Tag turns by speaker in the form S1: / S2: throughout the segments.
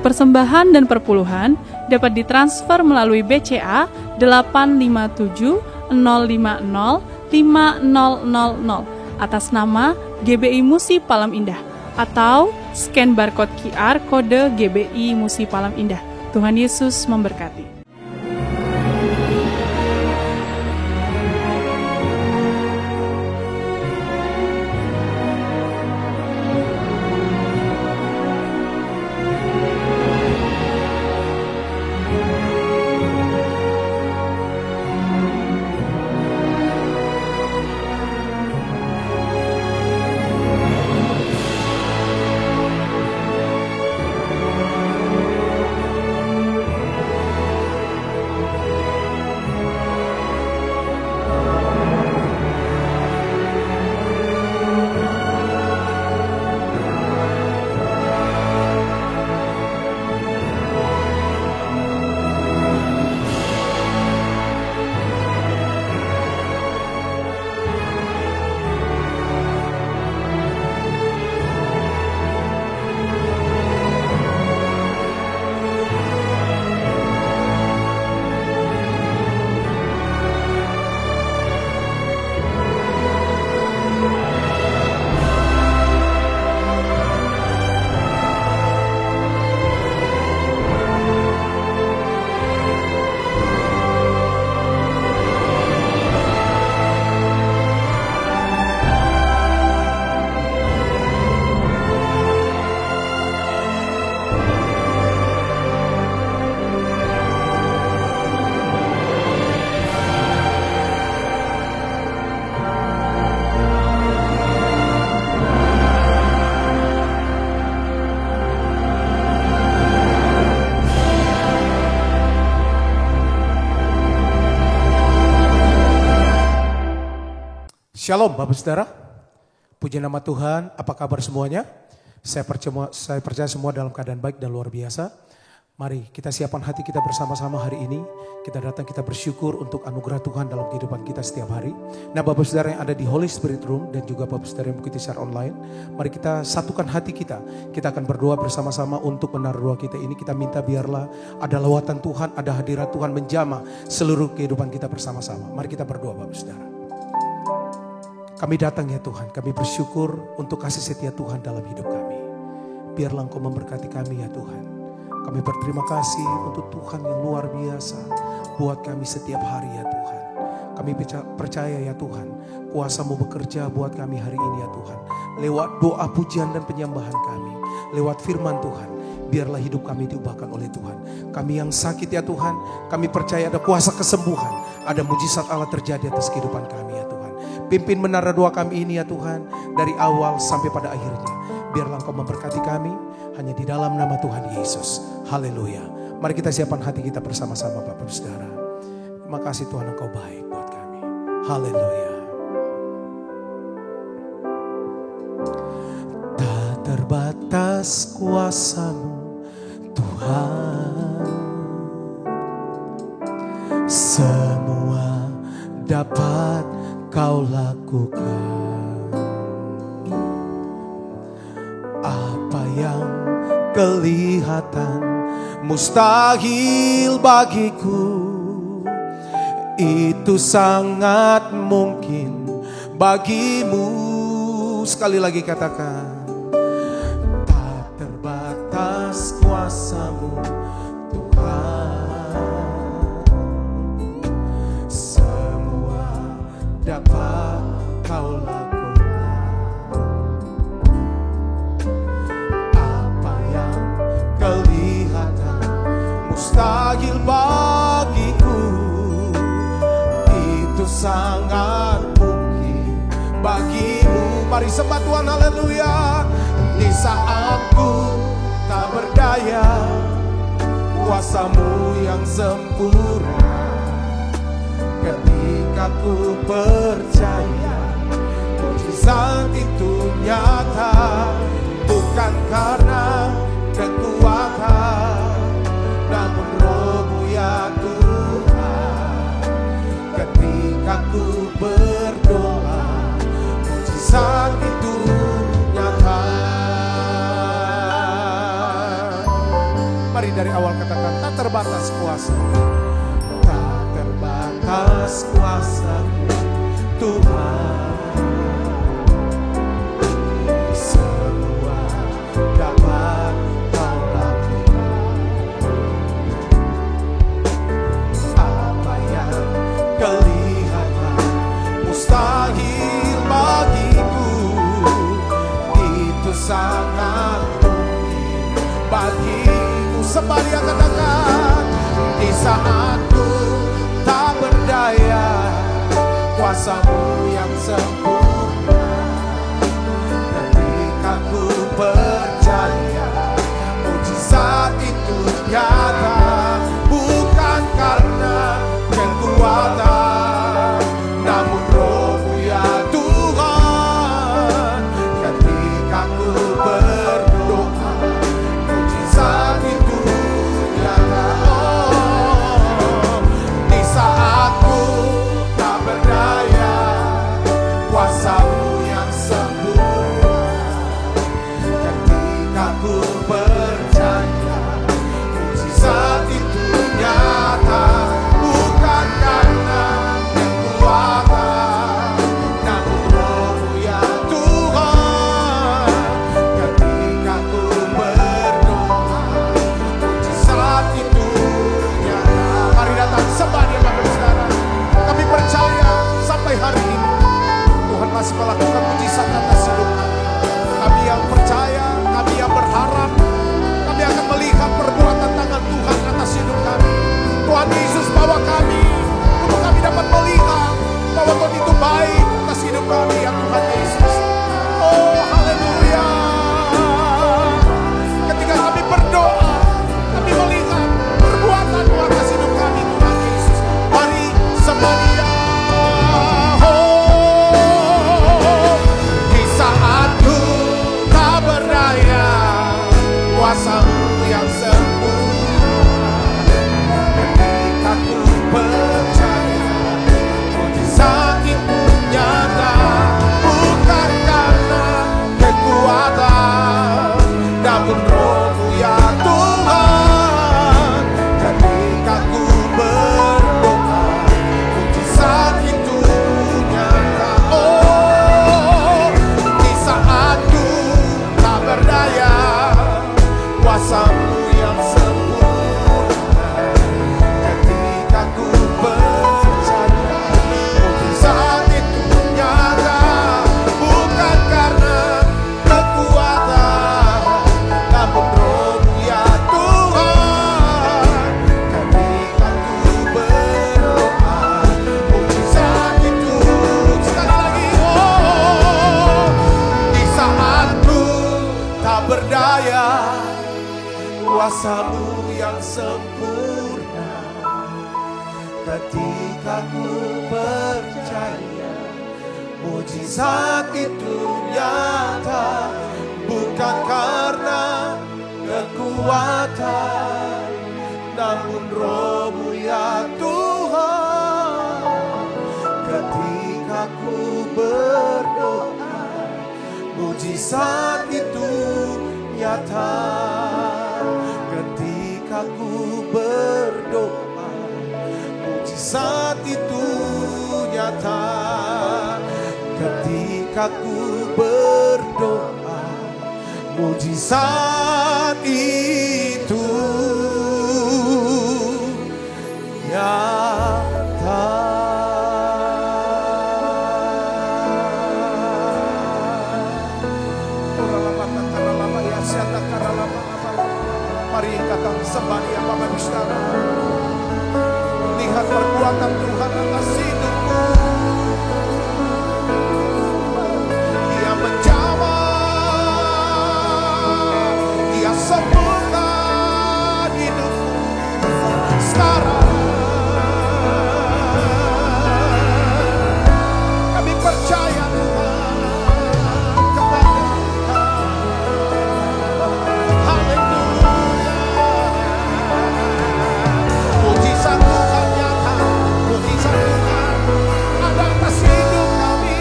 S1: Persembahan dan perpuluhan dapat ditransfer melalui BCA 857 050 5000 atas nama GBI Musi Palam Indah atau scan barcode QR kode GBI Musi Palam Indah. Tuhan Yesus memberkati.
S2: Shalom Bapak Saudara, puji nama Tuhan, apa kabar semuanya? Saya percaya semua dalam keadaan baik dan luar biasa. Mari kita siapkan hati kita bersama-sama hari ini. Kita datang, kita bersyukur untuk anugerah Tuhan dalam kehidupan kita setiap hari. Nah Bapak Saudara yang ada di Holy Spirit Room dan juga Bapak Saudara yang mengikuti secara online, mari kita satukan hati kita. Kita akan berdoa bersama-sama untuk menaruh doa kita ini. Kita minta biarlah ada lawatan Tuhan, ada hadirat Tuhan menjamah seluruh kehidupan kita bersama-sama. Mari kita berdoa Bapak Saudara. Kami datang ya Tuhan, kami bersyukur untuk kasih setia Tuhan dalam hidup kami. Biarlah Engkau memberkati kami ya Tuhan. Kami berterima kasih untuk Tuhan yang luar biasa buat kami setiap hari ya Tuhan. Kami percaya ya Tuhan, kuasa-Mu bekerja buat kami hari ini ya Tuhan. Lewat doa pujian dan penyembahan kami, lewat firman Tuhan, biarlah hidup kami diubahkan oleh Tuhan. Kami yang sakit ya Tuhan, kami percaya ada kuasa kesembuhan, ada mujizat Allah terjadi atas kehidupan kami ya Tuhan. Pimpin menara doa kami ini ya Tuhan, dari awal sampai pada akhirnya. Biarlah Engkau memberkati kami, hanya di dalam nama Tuhan Yesus. Haleluya. Mari kita siapkan hati kita bersama-sama Bapak Saudara. Terima kasih Tuhan, Engkau baik buat kami. Haleluya. Tak terbatas kuasa-Mu Tuhan, semua dapat Kau lakukan. Apa yang kelihatan mustahil bagiku, itu sangat mungkin bagimu. Sekali lagi katakan, tak terbatas kuasa-Mu Tuhan, semua dapat Kau lakukan. Apa yang kelihatan mustahil bagiku, itu sangat mungkin bagimu. Mari sembah Tuhan, haleluya. Di saat ku tak berdaya, kuasa-Mu yang sempurna. Ketika ku percaya, mujizat itu nyata. Bukan karena kekuatan, namun Roh-Mu ya Tuhan. Ketika ku berdoa, mujizat itu nyata. dari awal, katakan tak terbatas kuasa. Tak terbatas kuasa Tuhan, semua dapat Kau lakukan. Apa yang kelihatan mustahil bagiku, itu sangat mungkin bagimu. Sembari yang katakan, di saat ku tak berdaya, kuasa-Mu yang sempurna. Ketika ku percaya, mujizat itu nyata, bukan karena kekuatan, namun Roh-Mu ya Tuhan. Ketika ku berdoa, mujizat itu nyata. Oh, di saat ku tak berdaya, kuasa-Mu yang sempurna. Ketika ku percaya, mujizat itu nyata, bukan karena kekuatan, namun Roh-Mu ya Tuhan. Ketika ku berdoa, mujizat itu nyata. Mari datang sembah-Dia Bapak Saudara. Kami percaya sampai hari ini Tuhan masih melakukan mujizat atas hidup kami. Kami yang percaya, kami yang berharap, kami akan melihat perbuatan tangan Tuhan atas hidup kami. Tuhan Yesus bawa kami untuk kami dapat melihat bahwa Tuhan itu baik atas hidup kami, ya Tuhan Yesus. Oh, haleluya. Ketika kami berdoa, kami melihat perbuatan-Mu atas hidup kami, Tuhan Yesus. Mari sembah Dia. Oh, di saat ku tak berdaya, kuasa-Mu yang sempurna. Ketika ku percaya, mujizat itu nyata, bukan karena kekuatan, namun Roh-Mu ya Tuhan. Ketika ku berdoa, mujizat itu nyata. Oh, di saat ku tak berdaya, kuasa-Mu yang sempurna. Ketika ku percaya, mujizat itu nyata, bukan karena kekuatan, namun Roh-Mu ya Tuhan. Ketika ku berdoa, mujizat itu sekali lagi. Oh, di saat ku tak berdaya, kuasa-Mu yang sempurna. Ketika ku percaya, mujizat itu nyata, bukan karena kekuatan, namun Roh-Mu ya Tuhan. Ketika ku berdoa, mujizat itu nyata. Ketika ku berdoa, mujizat itu nyata. Ketika ku berdoa, mujizat itu nyata. Mari datang sembah Dia Bapak Saudara. Lihat perbuatan Tuhan atas hidupmu. Dia menjamah, Dia sempurna hidupmu sekarang. Kami percaya Tuhan kepada mujizat Tuhan nyata, mujizat Tuhan ada atas hidup kami.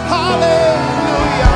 S2: Haleluya.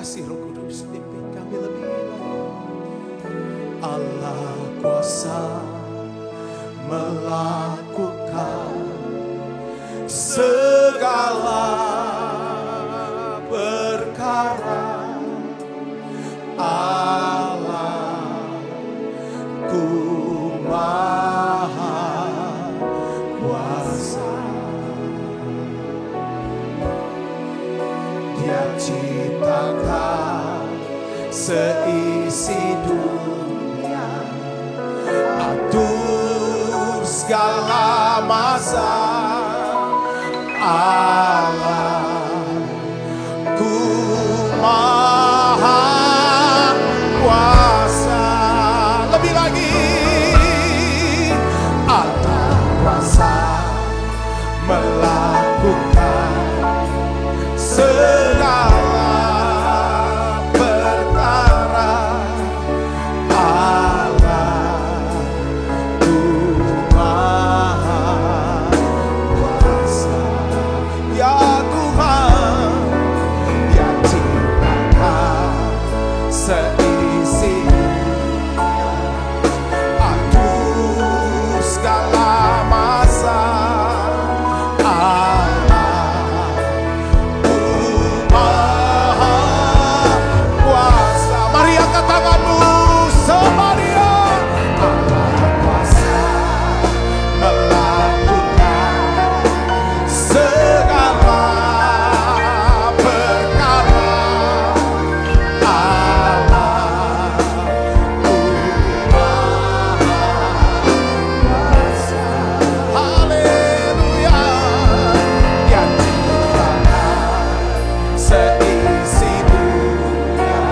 S2: kasih Roh Kudus, pimpin kami lebih lagi. Allah kuasa melakukan segala perkara. Allahku Maha Kuasa. Dia ciptakan seisi dunia, atur segala masa. Allahku Maha Kuasa. Lebih lagi, Allah kuasa melakukan segala perkara. Allahku Maha Kuasa. Ya Tuhan, Dia ciptakan seisi dunia, atur segala masa. Allahku Maha Kuasa. Mari angkat tanganmu semuanya. Allah kuasa melakukan segala perkara. Allahku Maha Kuasa. Haleluya. Dia ciptakan seisi dunia,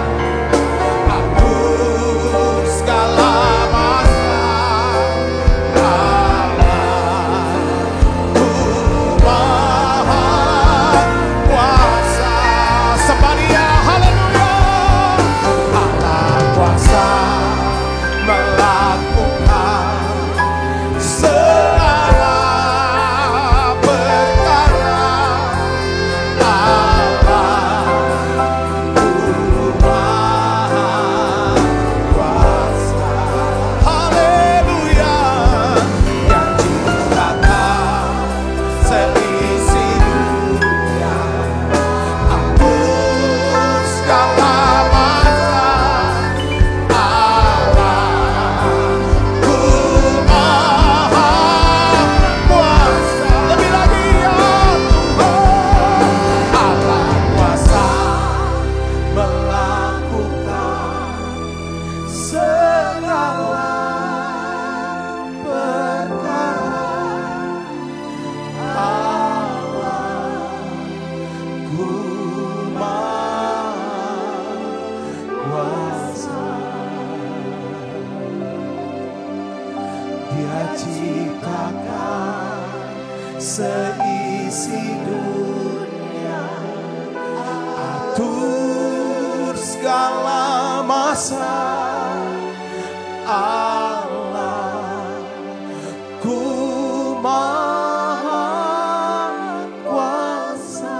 S2: atur segala masa. Allahku Maha Kuasa. Semuanya haleluya. Allah kuasa melakukan segala perkara. Allahku Maha Kuasa. Haleluya. Yang ciptakan seisi dunia, atur segala masa. Allahku Maha Kuasa. Lebih lagi ya Tuhan, Allah kuasa melakukan segala perkara. Allahku Maha Kuasa. Dia ciptakan seisi dunia, atur segala masa. Allahku Maha Kuasa.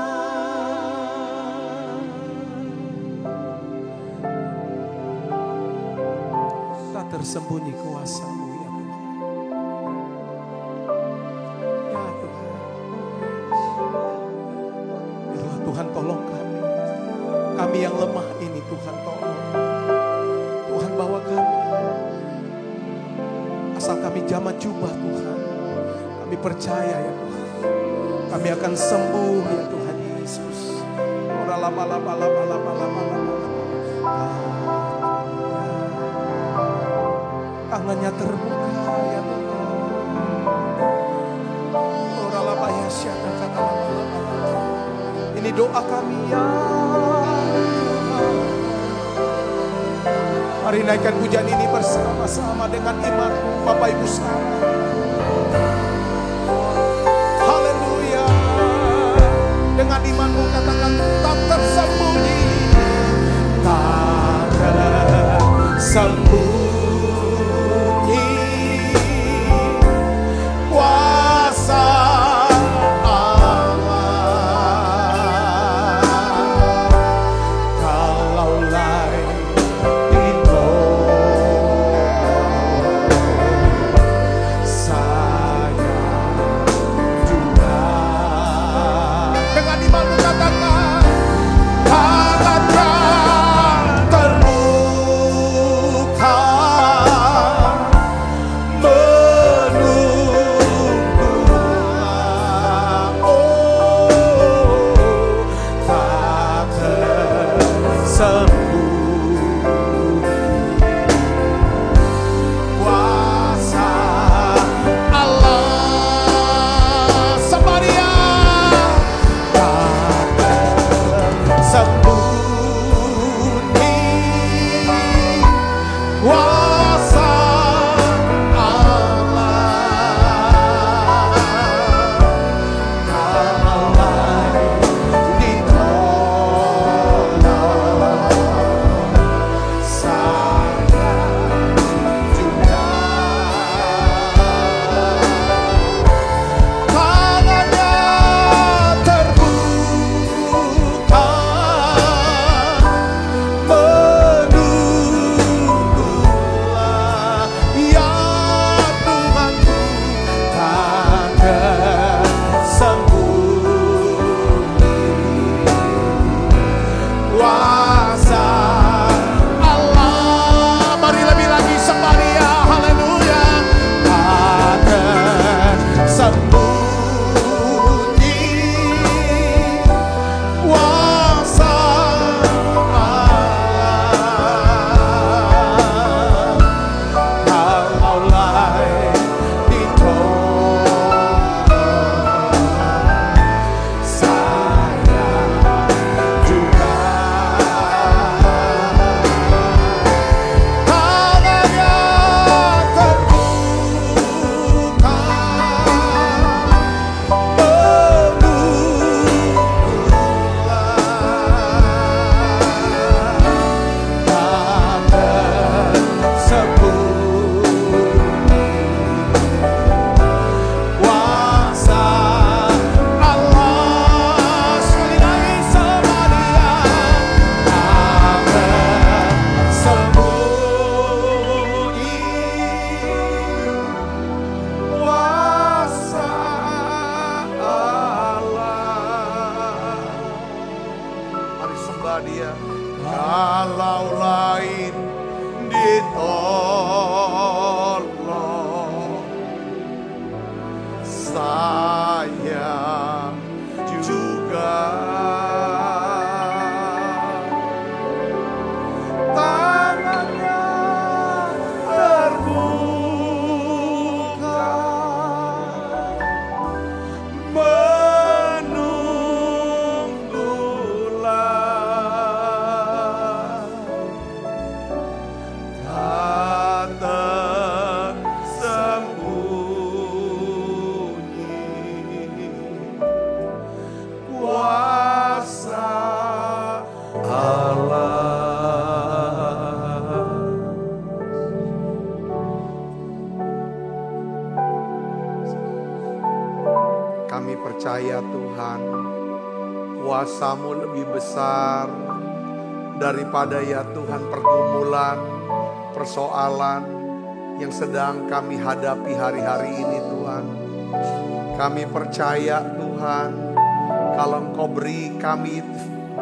S2: Tak tersembunyi kuasa-Mu ya Tuhan. Ya Tuhan. Biarlah Tuhan tolong kami. Kami yang lemah ini Tuhan tolong. Tuhan bawa kami. Asal kami jamat jubah Tuhan. Kami percaya ya Tuhan. Kami akan sembuh ya Tuhan Yesus. Tangannya terbuka ya Tuhan. Ini doa kami ya Tuhan. Mari naikkan pujian ini bersama-sama dengan iman Bapak Ibu sekalian. Haleluya. Dengan imanmu katakan tak tersembunyi. Tak tersembunyi. Kau
S3: Kami percaya Tuhan, kuasa-Mu lebih besar daripada ya Tuhan pergumulan, persoalan yang sedang kami hadapi hari-hari ini Tuhan. Kami percaya Tuhan, kalau Engkau beri kami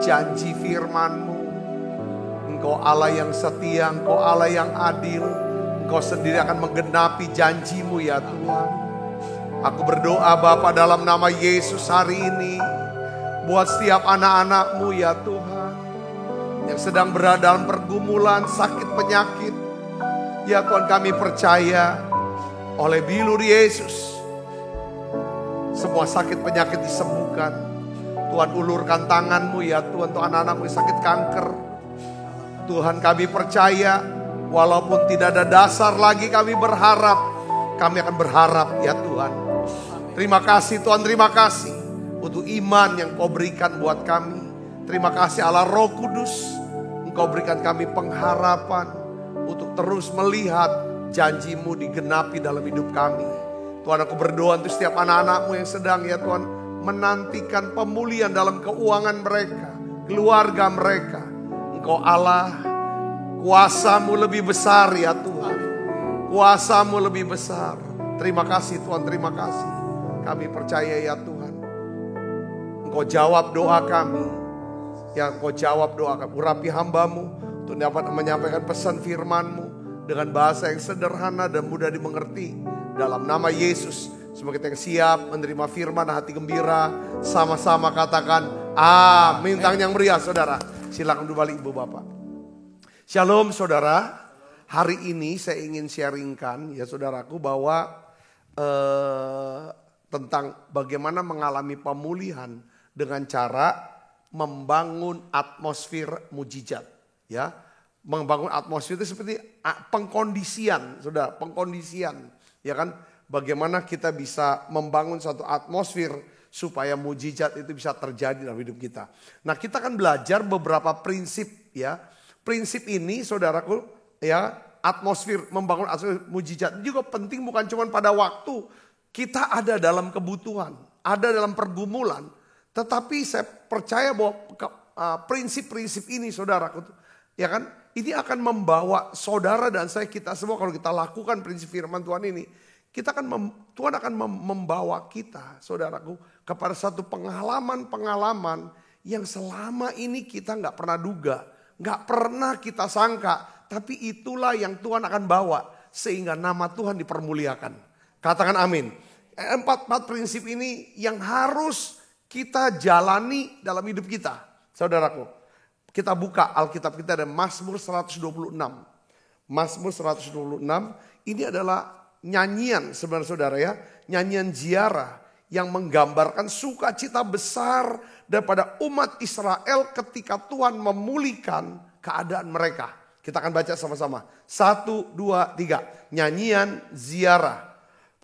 S3: janji firman-Mu, Engkau Allah yang setia, Engkau Allah yang adil, Engkau sendiri akan menggenapi janji-Mu ya Tuhan. Aku berdoa Bapa dalam nama Yesus hari ini, buat setiap anak-anak-Mu ya Tuhan, yang sedang berada dalam pergumulan, sakit, penyakit. Ya Tuhan, kami percaya oleh bilur Yesus, semua sakit penyakit disembuhkan. Tuhan, ulurkan tangan-Mu ya Tuhan, untuk anak-anak-Mu yang sakit kanker. Tuhan, kami percaya walaupun tidak ada dasar lagi kami berharap, kami akan berharap ya Tuhan. Terima kasih Tuhan, terima kasih untuk iman yang Kau berikan buat kami. Terima kasih Allah Roh Kudus, Engkau berikan kami pengharapan untuk terus melihat janji-Mu digenapi dalam hidup kami. Tuhan, aku berdoa untuk setiap anak-anak-Mu yang sedang ya Tuhan menantikan pemulihan dalam keuangan mereka, keluarga mereka. Engkau Allah, kuasa-Mu lebih besar ya Tuhan. Kuasa-Mu lebih besar. Terima kasih Tuhan, terima kasih. Kami percaya ya Tuhan, Engkau jawab doa kami. Ya Engkau jawab doa kami. Urapi hamba-Mu untuk dapat menyampaikan pesan firman-Mu dengan bahasa yang sederhana dan mudah dimengerti. Dalam nama Yesus, semoga kita yang siap menerima firman hati gembira, sama-sama katakan amin. Tangan yang meriah saudara. Silakan kembali Ibu Bapak. Shalom saudara. Hari ini saya ingin sharingkan ya saudaraku bahwa tentang bagaimana mengalami pemulihan dengan cara membangun atmosfer mujizat. Ya, membangun atmosfer itu seperti pengkondisian, saudara, pengkondisian. Ya kan, bagaimana kita bisa membangun suatu atmosfer supaya mujizat itu bisa terjadi dalam hidup kita. Nah, kita akan belajar beberapa prinsip ya. Prinsip ini saudaraku ya, atmosfer membangun atmosfer mujizat juga penting bukan cuma pada waktu kita ada dalam kebutuhan, ada dalam pergumulan. Tetapi saya percaya bahwa prinsip-prinsip ini saudaraku ya kan, ini akan membawa saudara dan saya, kita semua kalau kita lakukan prinsip firman Tuhan ini, kita Tuhan akan membawa kita, saudaraku, kepada satu pengalaman-pengalaman yang selama ini kita nggak pernah duga, nggak pernah kita sangka, tapi itulah yang Tuhan akan bawa sehingga nama Tuhan dipermuliakan. Katakan amin. Empat prinsip ini yang harus kita jalani dalam hidup kita, saudaraku. Kita buka Alkitab kita dan Mazmur 126. Mazmur 126 ini adalah nyanyian sebenarnya saudara ya, nyanyian ziarah yang menggambarkan sukacita besar daripada umat Israel ketika Tuhan memulihkan keadaan mereka. Kita akan baca sama-sama. 1, 2, 3. Nyanyian ziarah.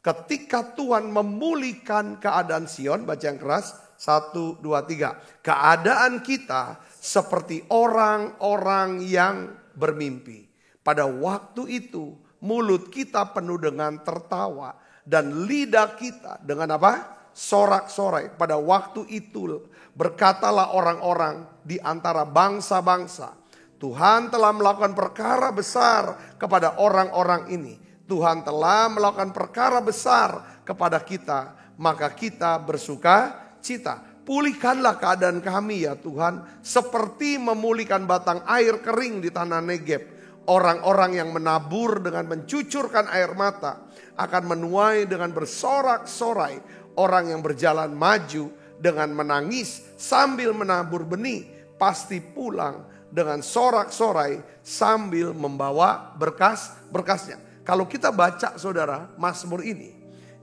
S3: Ketika Tuhan memulihkan keadaan Sion, baca yang keras. 1, 2, 3. Keadaan kita seperti orang-orang yang bermimpi. Pada waktu itu mulut kita penuh dengan tertawa dan lidah kita dengan apa? Sorak-sorai. Pada waktu itu berkatalah orang-orang di antara bangsa-bangsa, Tuhan telah melakukan perkara besar kepada orang-orang ini. Tuhan telah melakukan perkara besar kepada kita, maka kita bersuka cita. Pulihkanlah keadaan kami ya Tuhan, seperti memulihkan batang air kering di tanah Negeb. Orang-orang yang menabur dengan mencucurkan air mata akan menuai dengan bersorak-sorai. Orang yang berjalan maju dengan menangis sambil menabur benih pasti pulang dengan sorak-sorai sambil membawa berkas-berkasnya. Kalau kita baca saudara Mazmur ini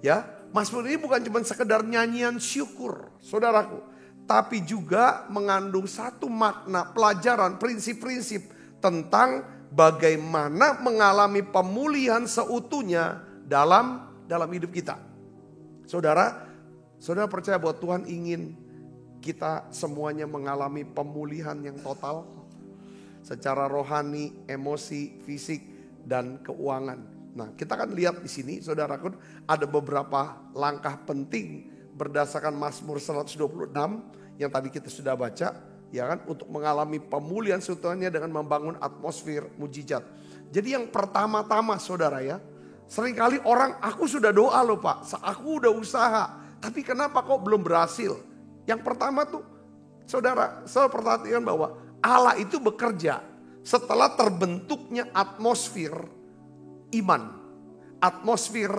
S3: ya, Mazmur ini bukan cuma sekedar nyanyian syukur saudaraku, tapi juga mengandung satu makna pelajaran prinsip-prinsip tentang bagaimana mengalami pemulihan seutuhnya dalam hidup kita. Saudara percaya bahwa Tuhan ingin kita semuanya mengalami pemulihan yang total secara rohani, emosi, fisik, dan keuangan. Nah, kita akan lihat di sini, saudaraku, ada beberapa langkah penting berdasarkan Mazmur 126 yang tadi kita sudah baca, ya kan, untuk mengalami pemulihan seutuhnya dengan membangun atmosfer mujizat. Jadi yang pertama-tama saudara ya, seringkali orang, aku sudah doa loh Pak, aku udah usaha, tapi kenapa kok belum berhasil? Yang pertama tuh, saudara perhatikan bahwa Allah itu bekerja setelah terbentuknya atmosfer iman. Atmosfer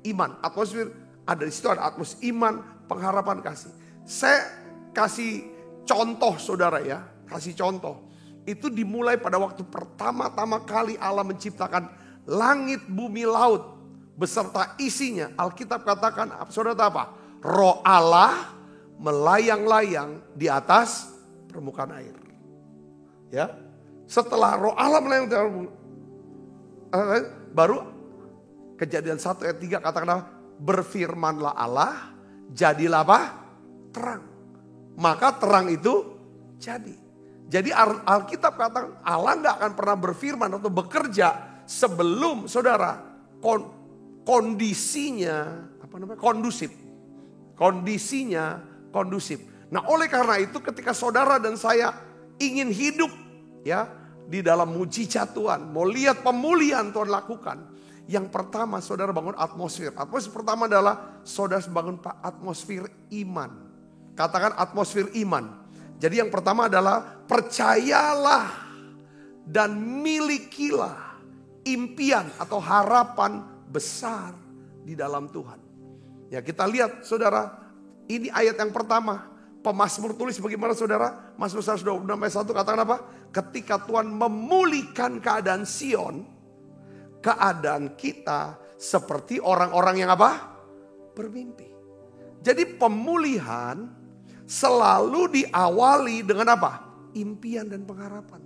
S3: iman. Atmosfer ada di situ, ada atmosfer iman, pengharapan, kasih. Saya kasih contoh saudara ya, kasih contoh. Itu dimulai pada waktu pertama-tama kali Allah menciptakan langit, bumi, laut beserta isinya. Alkitab katakan, saudara apa? Roh Allah melayang-layang di atas permukaan air. Ya, setelah roh Allah melayang di atas, baru Kejadian 1 ayat 3 katakan, berfirmanlah Allah, jadilah apa? Terang. Maka terang itu jadi. Jadi Alkitab katakan Allah gak akan pernah berfirman atau bekerja sebelum saudara kondisinya kondusif. Kondisinya kondusif. Nah, oleh karena itu ketika saudara dan saya ingin hidup ya di dalam mujizat Tuhan, mau lihat pemulihan Tuhan lakukan, yang pertama saudara bangun atmosfer. Atmosfer pertama adalah saudara bangun atmosfer iman. Katakan atmosfer iman. Jadi yang pertama adalah percayalah dan milikilah impian atau harapan besar di dalam Tuhan. Ya, kita lihat saudara, ini ayat yang pertama. Pemazmur tulis bagaimana saudara? Mazmur 126 ayat 1 katakan apa? Ketika Tuhan memulihkan keadaan Sion, keadaan kita seperti orang-orang yang apa? Bermimpi. Jadi pemulihan selalu diawali dengan apa? Impian dan pengharapan.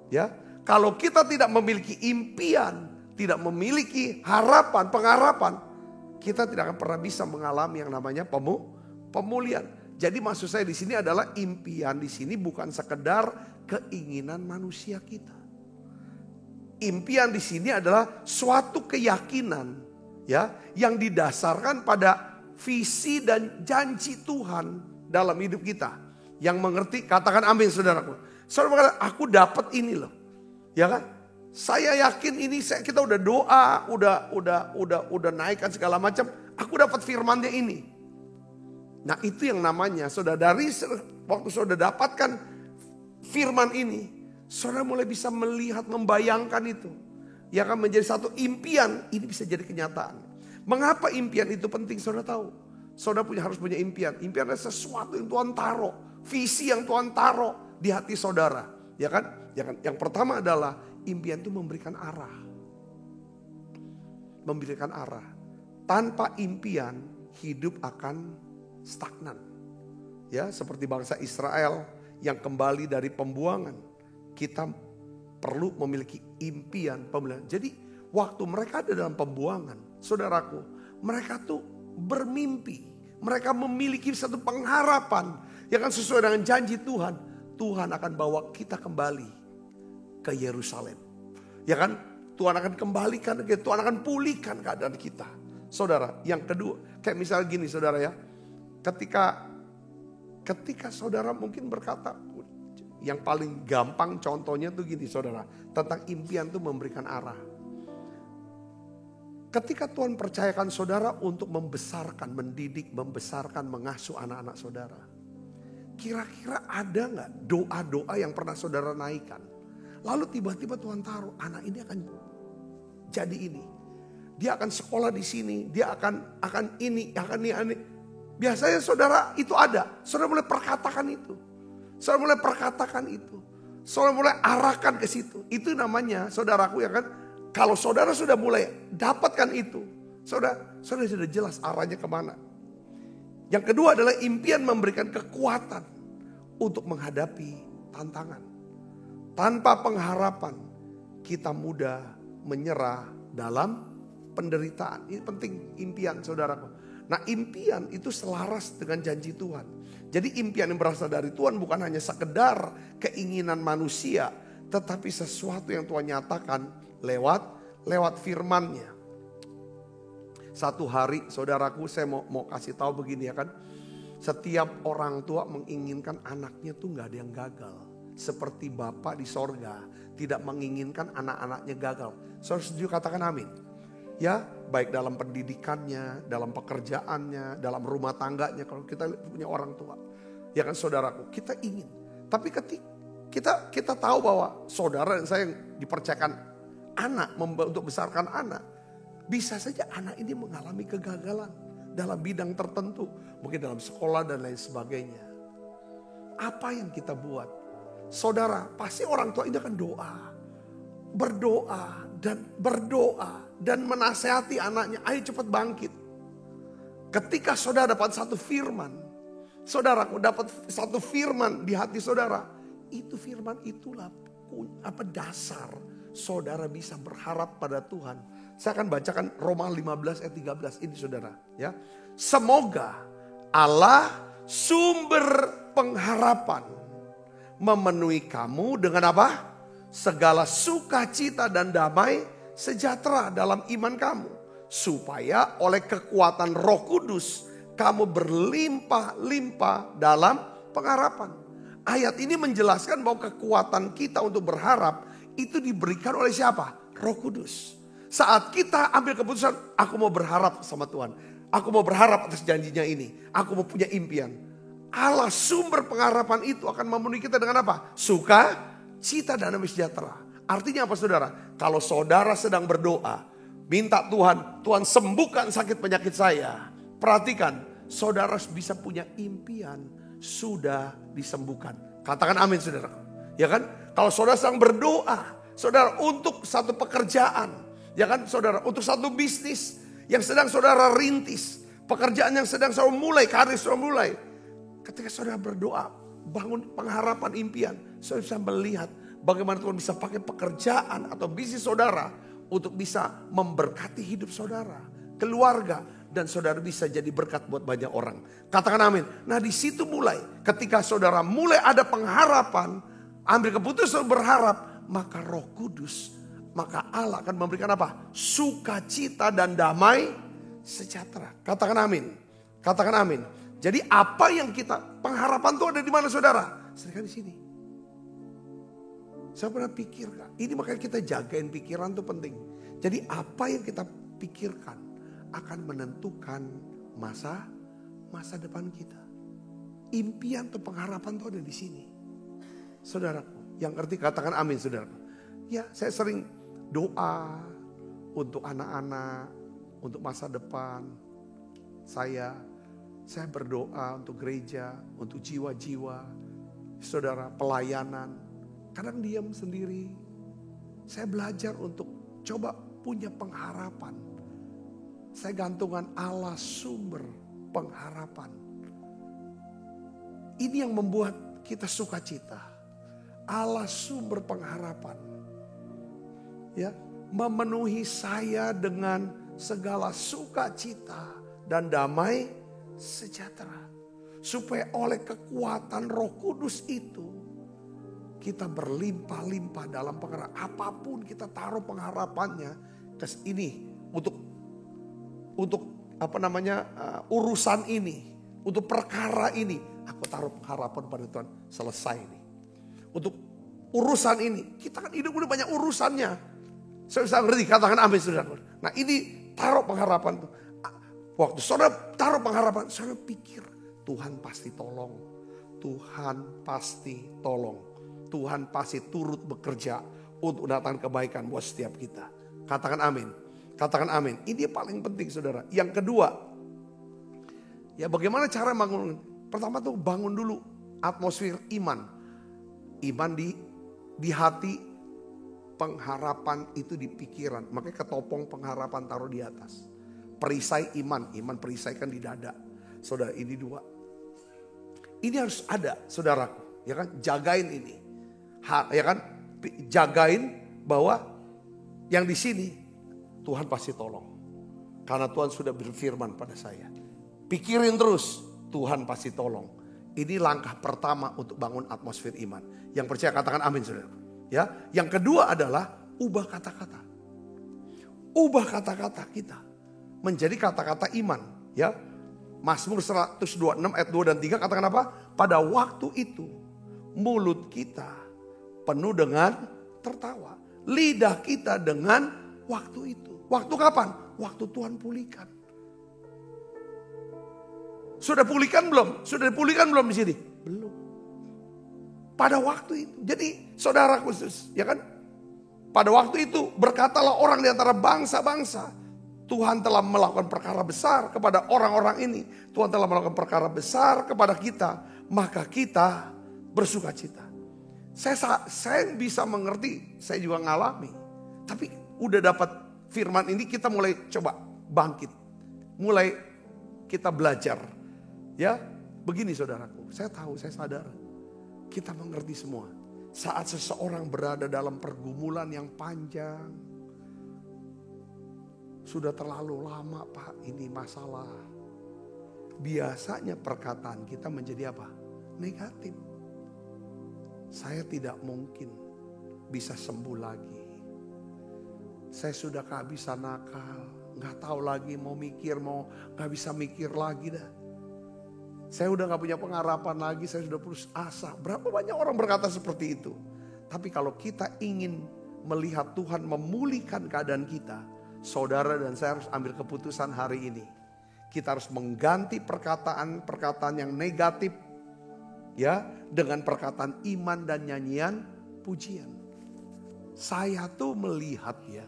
S3: Ya, kalau kita tidak memiliki impian, tidak memiliki harapan, pengharapan, kita tidak akan pernah bisa mengalami yang namanya pemulihan. Jadi maksud saya di sini adalah impian di sini bukan sekedar keinginan manusia kita. Impian di sini adalah suatu keyakinan ya yang didasarkan pada visi dan janji Tuhan dalam hidup kita. Yang mengerti katakan amin saudaraku. Saudara berkata, aku dapat ini loh. Ya kan? Saya yakin ini kita udah doa, udah naikkan segala macam, aku dapat firman-Nya ini. Nah itu yang namanya saudara dari waktu saudara dapatkan firman ini, saudara mulai bisa melihat, membayangkan itu. Yang akan menjadi satu impian, ini bisa jadi kenyataan. Mengapa impian itu penting saudara tahu? Saudara harus punya impian. Impian adalah sesuatu yang Tuhan taruh, visi yang Tuhan taruh di hati saudara. Ya kan? Yang pertama adalah impian itu memberikan arah. Memberikan arah. Tanpa impian hidup akan stagnan. Ya, seperti bangsa Israel yang kembali dari pembuangan. Kita perlu memiliki impian pemulihan. Jadi waktu mereka ada dalam pembuangan, saudaraku, mereka tuh bermimpi. Mereka memiliki satu pengharapan yang kan sesuai dengan janji Tuhan. Tuhan akan bawa kita kembali ke Yerusalem. Ya kan? Tuhan akan kembalikan, Tuhan akan pulihkan keadaan kita. Saudara, yang kedua, kayak misalnya gini saudara ya. Ketika saudara mungkin berkata, yang paling gampang contohnya tuh gini saudara, tentang impian tuh memberikan arah. Ketika Tuhan percayakan saudara untuk membesarkan, mendidik, membesarkan, mengasuh anak-anak saudara. Kira-kira ada gak doa-doa yang pernah saudara naikkan? Lalu tiba-tiba Tuhan taruh, anak ini akan jadi ini. Dia akan sekolah di sini, dia akan ini, akan ini. Biasanya saudara itu ada. Saudara mulai perkatakan itu. Saudara mulai perkatakan itu. Saudara mulai arahkan ke situ. Itu namanya saudaraku ya kan. Kalau saudara sudah mulai dapatkan itu. Saudara sudah jelas arahnya kemana. Yang kedua adalah impian memberikan kekuatan. Untuk menghadapi tantangan. Tanpa pengharapan. Kita mudah menyerah dalam penderitaan. Ini penting impian saudaraku. Nah impian itu selaras dengan janji Tuhan. Jadi impian yang berasal dari Tuhan bukan hanya sekedar keinginan manusia. Tetapi sesuatu yang Tuhan nyatakan lewat firman-Nya. Satu hari saudaraku saya mau kasih tahu begini ya kan. Setiap orang tua menginginkan anaknya tuh gak ada yang gagal. Seperti Bapa di sorga tidak menginginkan anak-anaknya gagal. Saudara setuju katakan amin. Ya, baik dalam pendidikannya, dalam pekerjaannya, dalam rumah tangganya. Kalau kita punya orang tua, ya kan saudaraku, kita ingin. Tapi ketika kita tahu bahwa saudara dan saya yang dipercayakan anak untuk besarkan anak, bisa saja anak ini mengalami kegagalan dalam bidang tertentu, mungkin dalam sekolah dan lain sebagainya. Apa yang kita buat? Saudara, pasti orang tua ini akan berdoa dan menasehati anaknya, ayo cepat bangkit. Ketika saudara dapat satu firman, saudaraku dapat satu firman di hati saudara, itu firman itulah dasar saudara bisa berharap pada Tuhan. Saya akan bacakan Roma 15 ayat 13 ini saudara ya. Semoga Allah sumber pengharapan memenuhi kamu dengan apa? Segala sukacita dan damai sejahtera dalam iman kamu. Supaya oleh kekuatan Roh Kudus kamu berlimpah-limpah dalam pengharapan. Ayat ini menjelaskan bahwa kekuatan kita untuk berharap itu diberikan oleh siapa? Roh Kudus. Saat kita ambil keputusan, aku mau berharap sama Tuhan. Aku mau berharap atas janjinya ini. Aku mau punya impian. Allah sumber pengharapan itu akan memenuhi kita dengan apa? Sukacita dan damai sejahtera. Artinya apa saudara? Kalau saudara sedang berdoa, minta Tuhan sembuhkan sakit penyakit saya. Perhatikan, saudara bisa punya impian sudah disembuhkan. Katakan amin saudara. Ya kan? Kalau saudara sedang berdoa, saudara untuk satu pekerjaan, ya kan saudara, untuk satu bisnis yang sedang saudara rintis, pekerjaan yang sedang saudara mulai, karir saudara mulai. Ketika saudara berdoa, bangun pengharapan impian, saudara bisa melihat bagaimana Tuhan bisa pakai pekerjaan atau bisnis saudara untuk bisa memberkati hidup saudara, keluarga, dan saudara bisa jadi berkat buat banyak orang. Katakan amin. Nah di situ mulai, ketika saudara mulai ada pengharapan, ambil keputusan berharap, maka Roh Kudus, maka Allah akan memberikan apa? Sukacita dan damai sejahtera. Katakan amin. Katakan amin. Jadi apa yang kita, pengharapan itu ada di mana saudara? Sedangkan di sini. Saya pernah pikirkan, ini makanya kita jagain pikiran itu penting. Jadi apa yang kita pikirkan akan menentukan masa depan kita. Impian atau pengharapan itu ada di sini. Saudaraku, yang ngerti katakan amin saudaraku. Ya, saya sering doa untuk anak-anak, untuk masa depan. Saya berdoa untuk gereja, untuk jiwa-jiwa, saudara, pelayanan. Kadang diam sendiri. Saya belajar untuk coba punya pengharapan. Saya gantungan Allah sumber pengharapan. Ini yang membuat kita sukacita. Allah sumber pengharapan. Ya, memenuhi saya dengan segala sukacita dan damai sejahtera. Supaya oleh kekuatan Roh Kudus itu kita berlimpah-limpah dalam pengharapan. Apapun kita taruh pengharapannya ke ini untuk urusan ini, untuk perkara ini, aku taruh pengharapan pada Tuhan, selesai ini. Untuk urusan ini, kita kan hidup udah banyak urusannya. Saya bisa ngerti, katakan amin saudara. Nah ini taruh pengharapan tuh. Waktu saudara taruh pengharapan, saudara pikir Tuhan pasti tolong, Tuhan pasti tolong. Tuhan pasti turut bekerja untuk datang kebaikan buat setiap kita. Katakan amin. Katakan amin. Ini yang paling penting saudara. Yang kedua, ya bagaimana cara bangun? Pertama tuh bangun dulu atmosfer iman. Iman di hati, pengharapan itu di pikiran. Makanya ketopong pengharapan taruh di atas. Perisai iman perisaikan di dada. Saudara, ini dua. Ini harus ada saudaraku. Ya kan, jagain ini. Ya kan, jagain bahwa yang di sini Tuhan pasti tolong. Karena Tuhan sudah berfirman pada saya. Pikirin terus, Tuhan pasti tolong. Ini langkah pertama untuk bangun atmosfer iman. Yang percaya katakan amin saudara. Ya, yang kedua adalah ubah kata-kata. Ubah kata-kata kita menjadi kata-kata iman. Ya, Mazmur 126 ayat 2 dan 3 katakan apa? Pada waktu itu mulut kita penuh dengan tertawa. Lidah kita dengan waktu itu. Waktu kapan? Waktu Tuhan pulihkan. Sudah pulihkan belum? Sudah dipulihkan belum di sini? Belum. Pada waktu itu. Jadi saudara khusus, ya kan? Pada waktu itu berkatalah orang di antara bangsa-bangsa. Tuhan telah melakukan perkara besar kepada orang-orang ini. Tuhan telah melakukan perkara besar kepada kita. Maka kita bersukacita. Saya bisa mengerti, saya juga ngalami. Tapi udah dapat firman ini kita mulai coba bangkit. Mulai kita belajar. Ya, begini saudaraku, saya tahu, saya sadar. Kita mengerti semua. Saat seseorang berada dalam pergumulan yang panjang. Sudah terlalu lama Pak ini masalah. Biasanya perkataan kita menjadi apa? Negatif. Saya tidak mungkin bisa sembuh lagi. Saya sudah kehabisan akal. Gak tahu lagi mau mikir, gak bisa mikir lagi dah. Saya udah gak punya pengharapan lagi, saya sudah putus asa. Berapa banyak orang berkata seperti itu. Tapi kalau kita ingin melihat Tuhan memulihkan keadaan kita, saudara dan saya harus ambil keputusan hari ini. Kita harus mengganti perkataan yang negatif, ya, dengan perkataan iman dan nyanyian pujian. Saya tuh melihat ya,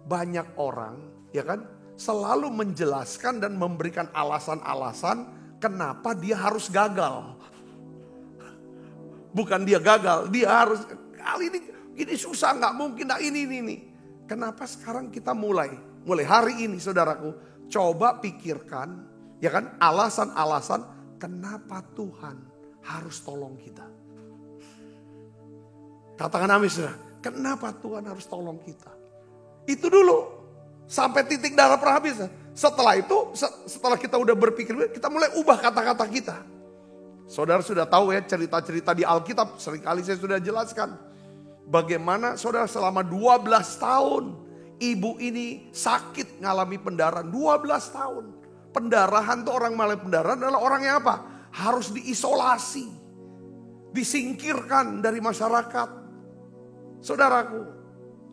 S3: banyak orang ya kan selalu menjelaskan dan memberikan alasan-alasan kenapa dia harus gagal. Bukan dia gagal, dia harus kali ini susah, nggak mungkin, nah ini. Kenapa sekarang kita mulai hari ini saudaraku, coba pikirkan, ya kan, alasan-alasan kenapa Tuhan harus tolong kita. Katakan amin saudara, kenapa Tuhan harus tolong kita. Itu dulu, sampai titik darah pernah habis. Setelah itu, setelah kita udah berpikir, kita mulai ubah kata-kata kita. Saudara sudah tahu ya cerita-cerita di Alkitab, seringkali saya sudah jelaskan. Bagaimana saudara selama 12 tahun ibu ini sakit ngalami pendarahan. 12 tahun. Pendarahan tuh orang mengalami pendarahan adalah orang yang apa? Harus diisolasi. Disingkirkan dari masyarakat. Saudaraku,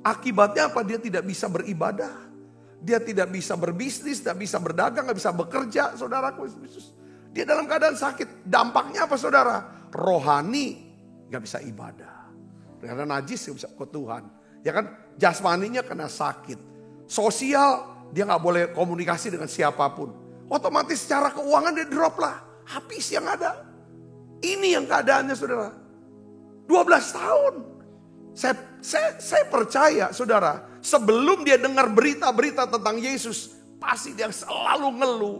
S3: akibatnya apa? Dia tidak bisa beribadah. Dia tidak bisa berbisnis, tidak bisa berdagang, tidak bisa bekerja. Saudaraku, dia dalam keadaan sakit. Dampaknya apa saudara? Rohani gak bisa ibadah. Karena najis gak bisa ke Tuhan. Ya kan? Jasmaninya kena sakit. Sosial dia gak boleh komunikasi dengan siapapun. Otomatis secara keuangan dia drop lah. Habis yang ada. Ini yang keadaannya saudara. 12 tahun. Saya percaya saudara. Sebelum dia dengar berita-berita tentang Yesus. Pasti dia selalu ngeluh.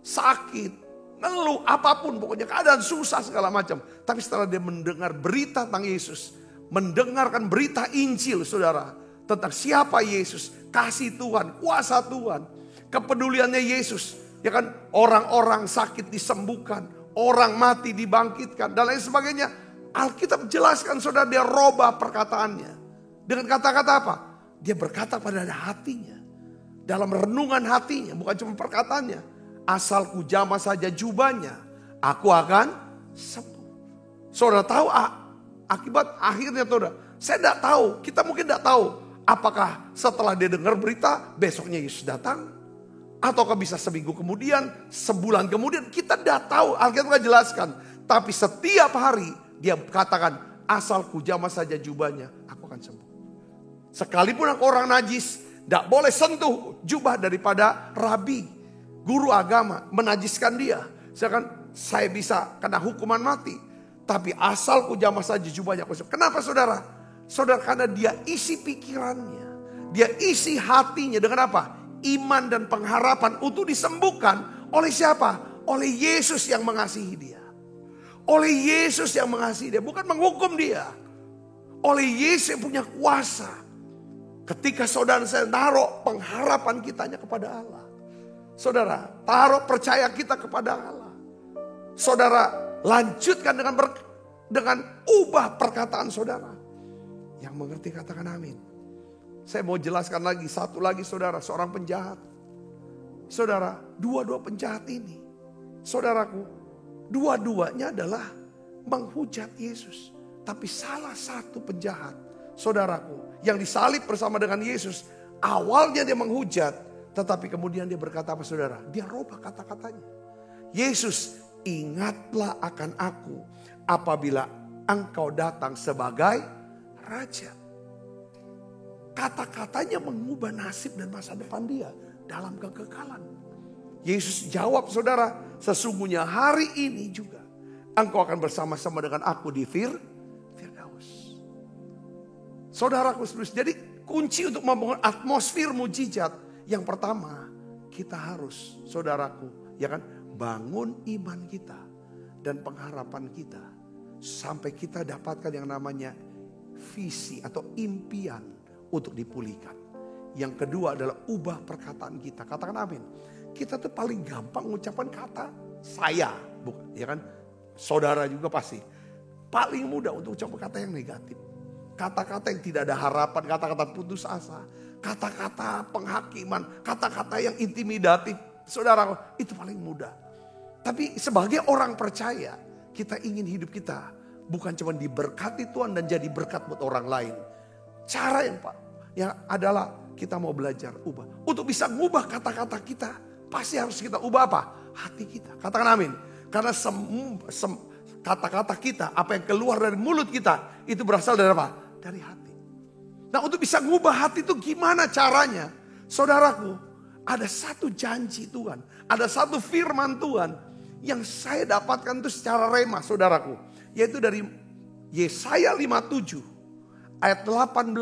S3: Sakit. Ngeluh apapun, pokoknya keadaan susah segala macam. Tapi setelah dia mendengar berita tentang Yesus, mendengarkan berita Injil saudara, tentang siapa Yesus, kasih Tuhan, kuasa Tuhan, kepeduliannya Yesus, ya kan, orang-orang sakit disembuhkan, orang mati dibangkitkan dan lain sebagainya. Alkitab jelaskan saudara, dia robah perkataannya dengan kata-kata apa? Dia berkata pada hatinya, dalam renungan hatinya, bukan cuma perkataannya. Asal ku jamah saja jubahnya, aku akan sembuh. Saudara tahu akibat akhirnya saudara? Saya tidak tahu, kita mungkin tidak tahu. Apakah setelah dia dengar berita, besoknya Yesus datang? Ataukah bisa seminggu kemudian, sebulan kemudian, kita tidak tahu. Alkitab tidak jelaskan. Tapi setiap hari dia katakan, asal ku jamah saja jubahnya, aku akan sembuh. Sekalipun aku orang najis, tidak boleh sentuh jubah daripada rabi. Guru agama menajiskan dia. Saya bisa kena hukuman mati. Tapi asal ku jamah saja jubahnya. Kenapa saudara? Saudara, karena dia isi pikirannya. Dia isi hatinya dengan apa? Iman dan pengharapan untuk disembuhkan. Oleh siapa? Oleh Yesus yang mengasihi dia. Oleh Yesus yang mengasihi dia. Bukan menghukum dia. Oleh Yesus yang punya kuasa. Ketika saudara saya naruh pengharapan kitanya kepada Allah. Saudara, taruh percaya kita kepada Allah. Saudara, lanjutkan dengan ubah perkataan saudara. Yang mengerti katakan amin. Saya mau jelaskan lagi, satu lagi saudara, seorang penjahat. Saudara, dua-dua penjahat ini. Saudaraku, dua-duanya adalah menghujat Yesus. Tapi salah satu penjahat, saudaraku, yang disalib bersama dengan Yesus. Awalnya dia menghujat. Tetapi kemudian dia berkata apa saudara? Dia rubah kata-katanya. Yesus, ingatlah akan aku apabila engkau datang sebagai raja. Kata-katanya mengubah nasib dan masa depan dia dalam kekekalan. Yesus jawab saudara, sesungguhnya hari ini juga engkau akan bersama-sama dengan aku di Firdaus. Saudaraku, jadi kunci untuk membangun atmosfer mujizat. Yang pertama, kita harus, saudaraku, ya kan, bangun iman kita dan pengharapan kita sampai kita dapatkan yang namanya visi atau impian untuk dipulihkan. Yang kedua adalah ubah perkataan kita. Katakan amin. Kita tuh paling gampang mengucapkan kata saya, bukan, ya kan? Saudara juga pasti paling mudah untuk ucapkan kata yang negatif. Kata-kata yang tidak ada harapan, kata-kata putus asa, kata-kata penghakiman, kata-kata yang intimidatif. Saudara, itu paling mudah. Tapi sebagai orang percaya, kita ingin hidup kita bukan cuma diberkati Tuhan dan jadi berkat buat orang lain. Cara yang adalah kita mau belajar ubah. Untuk bisa ngubah kata-kata kita, pasti harus kita ubah apa? Hati kita. Katakan amin. Karena kata-kata kita, apa yang keluar dari mulut kita, itu berasal dari apa? Dari hati. Nah, untuk bisa ngubah hati itu gimana caranya? Saudaraku, ada satu janji Tuhan, ada satu firman Tuhan yang saya dapatkan itu secara rema, saudaraku. Yaitu dari Yesaya 57 ayat 18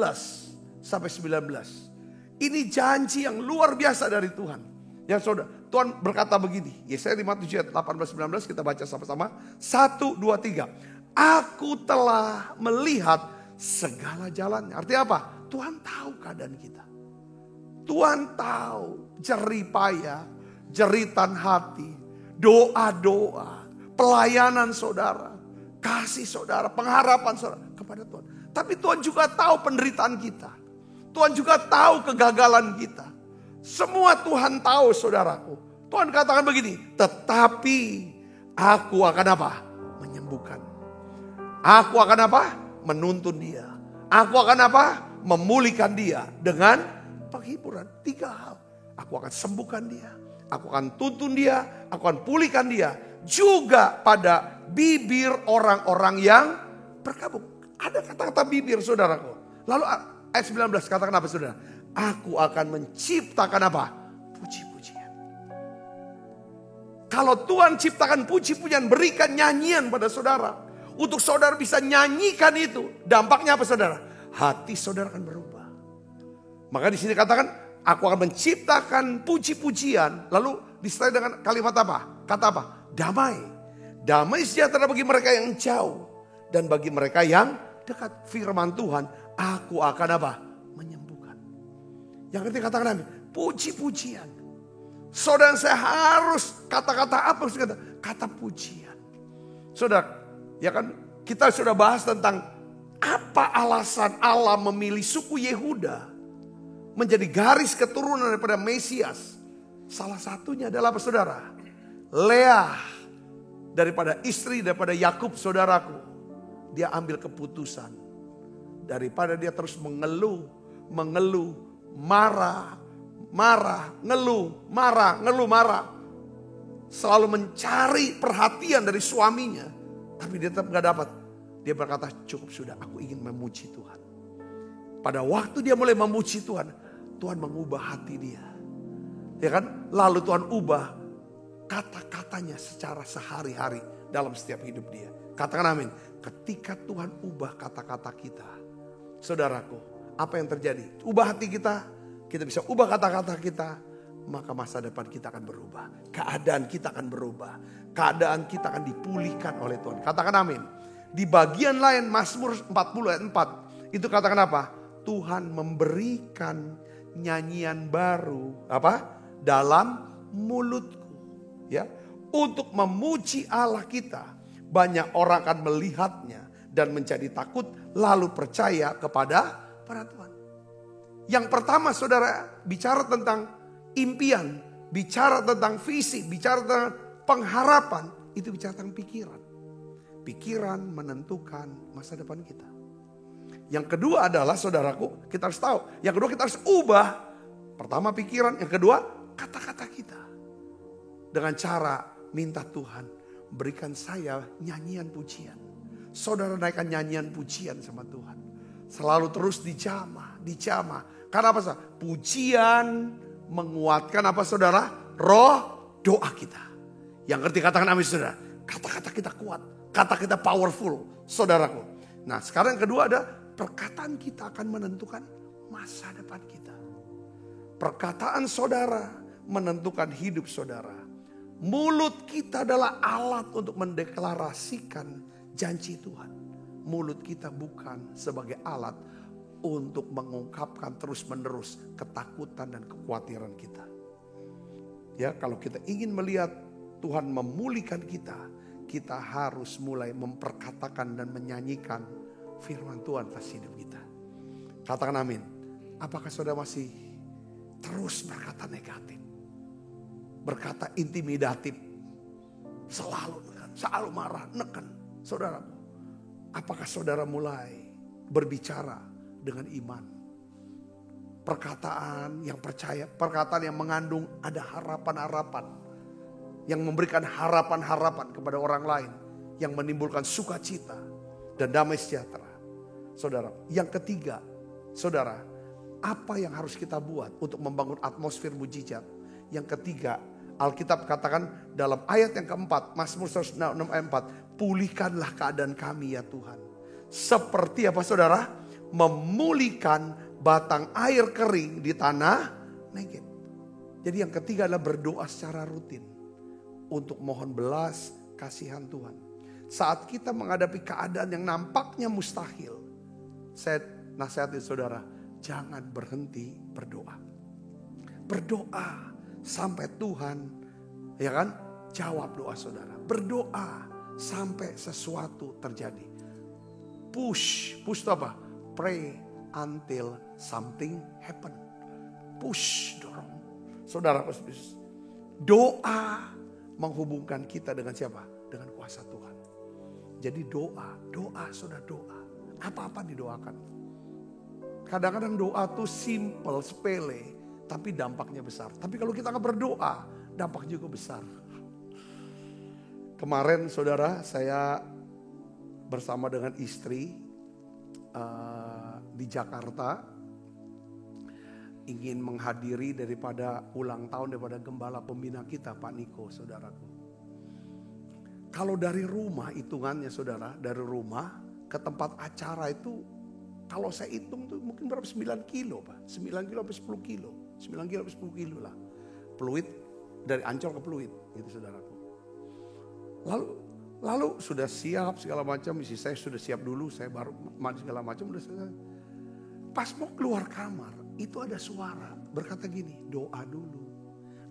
S3: sampai 19. Ini janji yang luar biasa dari Tuhan. Ya saudara, Tuhan berkata begini. Yesaya 57 ayat 18-19 kita baca sama-sama. 1, 2, 3. Aku telah melihat segala jalannya. Artinya apa? Tuhan tahu keadaan kita. Tuhan tahu jerih payah, jeritan hati, doa-doa, pelayanan saudara, kasih saudara, pengharapan saudara kepada Tuhan. Tapi Tuhan juga tahu penderitaan kita. Tuhan juga tahu kegagalan kita. Semua Tuhan tahu saudaraku. Tuhan katakan begini, tetapi aku akan apa? Menyembuhkan. Aku akan apa? Menuntun dia. Aku akan apa? Memulihkan dia dengan penghiburan. 3 hal. Aku akan sembuhkan dia. Aku akan tuntun dia. Aku akan pulihkan dia. Juga pada bibir orang-orang yang berkabung. Ada kata-kata bibir saudaraku. Lalu ayat 19 katakan apa saudara? Aku akan menciptakan apa? Puji-pujian. Kalau Tuhan ciptakan puji-pujian, berikan nyanyian pada saudara. Untuk saudara bisa nyanyikan itu. Dampaknya apa saudara? Hati saudara akan berubah. Maka di sini katakan, aku akan menciptakan puji-pujian. Lalu disertai dengan kalimat apa? Kata apa? Damai. Damai sejahtera bagi mereka yang jauh. Dan bagi mereka yang dekat. Firman Tuhan, aku akan apa? Menyembuhkan. Yang ketiga katakan amin. Puji-pujian. Saudara saya harus kata-kata apa? Kata pujian. Saudara, ya kan kita sudah bahas tentang apa alasan Allah memilih suku Yehuda menjadi garis keturunan daripada Mesias. Salah satunya adalah apa saudara? Leah daripada istri daripada Yakub saudaraku. Dia ambil keputusan. Daripada dia terus mengeluh, marah, ngeluh, marah. Selalu mencari perhatian dari suaminya. Tapi dia tetap gak dapat. Dia berkata cukup sudah, aku ingin memuji Tuhan. Pada waktu dia mulai memuji Tuhan, Tuhan mengubah hati dia. Ya kan? Lalu Tuhan ubah kata-katanya secara sehari-hari dalam setiap hidup dia. Katakan amin. Ketika Tuhan ubah kata-kata kita, saudaraku, apa yang terjadi? Ubah hati kita, kita bisa ubah kata-kata kita, maka masa depan kita akan berubah. Keadaan kita akan berubah. Keadaan kita akan dipulihkan oleh Tuhan. Katakan amin. Di bagian lain Mazmur 40 ayat 4. Itu katakan apa? Tuhan memberikan nyanyian baru. Apa? Dalam mulutku. Ya. Untuk memuji Allah kita. Banyak orang akan melihatnya. Dan menjadi takut. Lalu percaya kepada Tuhan. Yang pertama saudara. Bicara tentang impian. Bicara tentang visi. Bicara tentang pengharapan. Itu bicara tentang pikiran. Pikiran menentukan masa depan kita. Yang kedua adalah saudaraku, kita harus tahu. Yang kedua kita harus ubah. Pertama pikiran, yang kedua kata-kata kita. Dengan cara minta Tuhan berikan saya nyanyian pujian. Saudara naikkan nyanyian pujian sama Tuhan. Selalu terus dijamah. Karena apa saudara? Pujian menguatkan apa saudara? Roh doa kita. Yang ngerti katakan amin saudara. Kata-kata kita kuat. Kata kita powerful, saudaraku. Nah sekarang yang kedua ada perkataan kita akan menentukan masa depan kita. Perkataan saudara menentukan hidup saudara. Mulut kita adalah alat untuk mendeklarasikan janji Tuhan. Mulut kita bukan sebagai alat untuk mengungkapkan terus-menerus ketakutan dan kekhawatiran kita. Ya, kalau kita ingin melihat Tuhan memulihkan kita, kita harus mulai memperkatakan dan menyanyikan firman Tuhan atas hidup kita. Katakan amin. Apakah saudara masih terus berkata negatif? Berkata intimidatif? Selalu marah, neken. Saudara, apakah saudara mulai berbicara dengan iman? Perkataan yang percaya, perkataan yang mengandung ada harapan-harapan. Yang memberikan harapan-harapan kepada orang lain. Yang menimbulkan sukacita dan damai sejahtera. Saudara, yang ketiga, saudara, apa yang harus kita buat untuk membangun atmosfer mujizat? Yang ketiga, Alkitab katakan dalam ayat yang keempat, Mazmur 106 ayat 4, pulihkanlah keadaan kami ya Tuhan. seperti apa saudara? Memulihkan batang air kering di tanah Negeb. Jadi yang ketiga adalah berdoa secara rutin. Untuk mohon belas kasihan Tuhan. Saat kita menghadapi keadaan yang nampaknya mustahil. Saya nasihatin saudara, jangan berhenti berdoa. Berdoa sampai Tuhan, ya kan, jawab doa saudara. Berdoa sampai sesuatu terjadi. Push itu apa? Pray until something happen. Push, dorong. Saudara, doa menghubungkan kita dengan siapa? Dengan kuasa Tuhan. Jadi doa, saudara, doa. Apa-apa didoakan. Kadang-kadang doa tuh simple, sepele, tapi dampaknya besar. Tapi kalau kita nggak berdoa, dampaknya juga besar. Kemarin saudara, saya bersama dengan istri di Jakarta, ingin menghadiri daripada ulang tahun daripada gembala pembina kita, Pak Niko, saudaraku. Kalau dari rumah hitungannya saudara, dari rumah ke tempat acara itu, kalau saya hitung tuh mungkin berapa? 9 kilo Pak. 9 kilo sampai 10 kilo. 9 kilo sampai 10 kilo lah. Pluit, dari Ancol ke Pluit, gitu saudaraku. Lalu sudah siap segala macam, istri saya sudah siap dulu, saya baru mandi segala macam, udah selesai. Pas mau keluar kamar, itu ada suara berkata gini, doa dulu.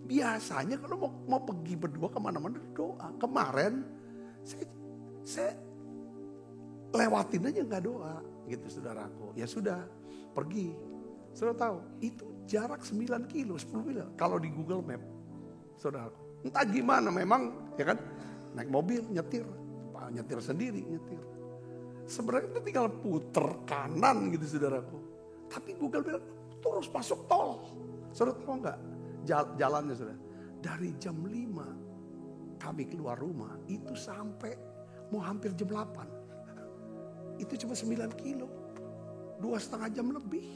S3: Biasanya kalau mau pergi berdua kemana-mana doa. Kemarin saya lewatin aja nggak doa, gitu saudaraku. Ya sudah, pergi. Saudara tahu, itu jarak 9 kilo, 10 kilo. Kalau di Google Map, saudaraku. Entah gimana, memang ya kan, naik mobil, nyetir sendiri, nyetir. Sebenarnya itu tinggal puter kanan gitu saudaraku. Tapi Google bilang, terus masuk tol. Saudara tahu nggak? Jalannya saudara, dari jam 5 kami keluar rumah itu sampai mau hampir jam 8. Itu cuma 9 kilo, 2,5 jam lebih.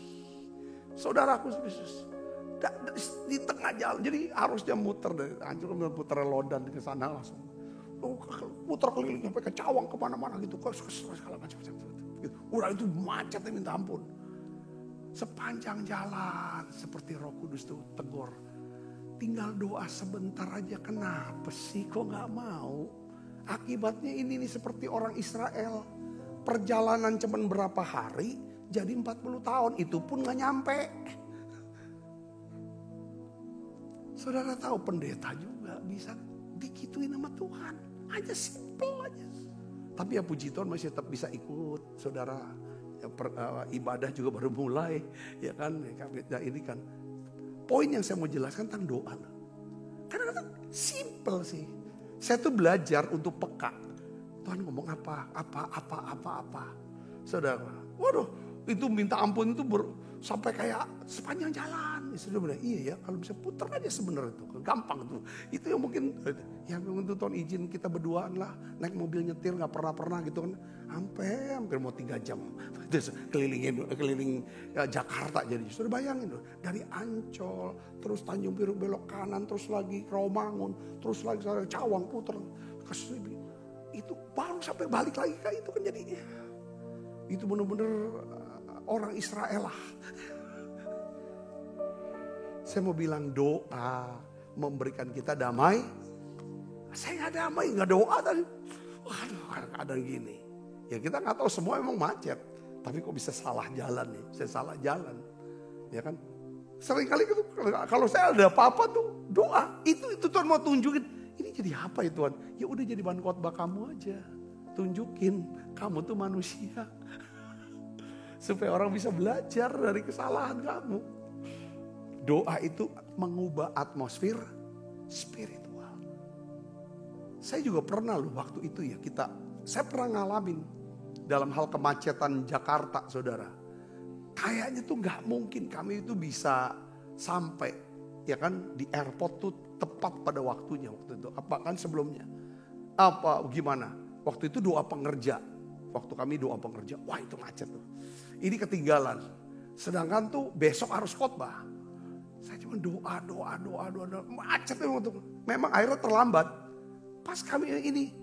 S3: Saudaraku, di tengah jalan, jadi harusnya muter dari Ancol, putar Lodan ke sana langsung. Putar keliling sampai ke Cawang kemana-mana gitu, segala macam. Udah itu macetnya minta ampun. Sepanjang jalan seperti Roh Kudus tuh tegur. Tinggal doa sebentar aja, kenapa sih kok gak mau? Akibatnya ini nih seperti orang Israel. Perjalanan cuman berapa hari jadi 40 tahun, itu pun gak nyampe. Saudara tahu pendeta juga bisa digituin sama Tuhan. Aja simple aja. Tapi ya puji Tuhan masih tetap bisa ikut saudara. Ibadah juga baru mulai, ya kan? Ya ini kan poin yang saya mau jelaskan tentang doa. Kadang-kadang simple sih. Saya tuh belajar untuk peka. Tuhan ngomong apa. Saudara, waduh, itu minta ampun itu sampai kayak sepanjang jalan. Saudara bilang, iya ya, kalau bisa putar aja sebenarnya itu, gampang tuh. Itu yang mungkin, ya memang tuh Tuhan izin kita berduaan lah, naik mobil nyetir nggak pernah gitu kan, hampir mau 3 jam, terus keliling Jakarta jadi. Sudah bayangin loh, dari Ancol, terus Tanjung Priok belok kanan, terus lagi Rawamangun, terus lagi Cawang putar ke Sribi. Itu baru sampai balik lagi kayak itu kan jadinya. Itu benar-benar orang Israel lah. Saya mau bilang doa memberikan kita damai. Saya gak damai, gak doa tadi. Waduh, kadang-kadang gini. Ya kita gak tahu, semua emang macet. Tapi kok bisa salah jalan nih, saya salah jalan. Ya kan? Seringkali gitu, kalau saya ada apa-apa tuh doa. Itu Tuhan mau tunjukin. Ini jadi apa ya Tuhan? Ya udah jadi bahan khotbah kamu aja. Tunjukin kamu tuh manusia. Supaya orang bisa belajar dari kesalahan kamu. Doa itu mengubah atmosfer spiritual. Saya juga pernah loh waktu itu ya saya pernah ngalamin dalam hal kemacetan Jakarta saudara. Kayaknya tuh gak mungkin kami itu bisa sampai ya kan di airport tuh tepat pada waktunya waktu itu. Apa kan sebelumnya? Apa gimana? Waktu itu doa pengerja. Waktu kami doa pengerja, wah itu macet tuh. Ini ketinggalan. Sedangkan tuh besok harus khotbah. Saya cuma doa. Macet memang tuh. Memang akhirnya terlambat. Pas kami ini,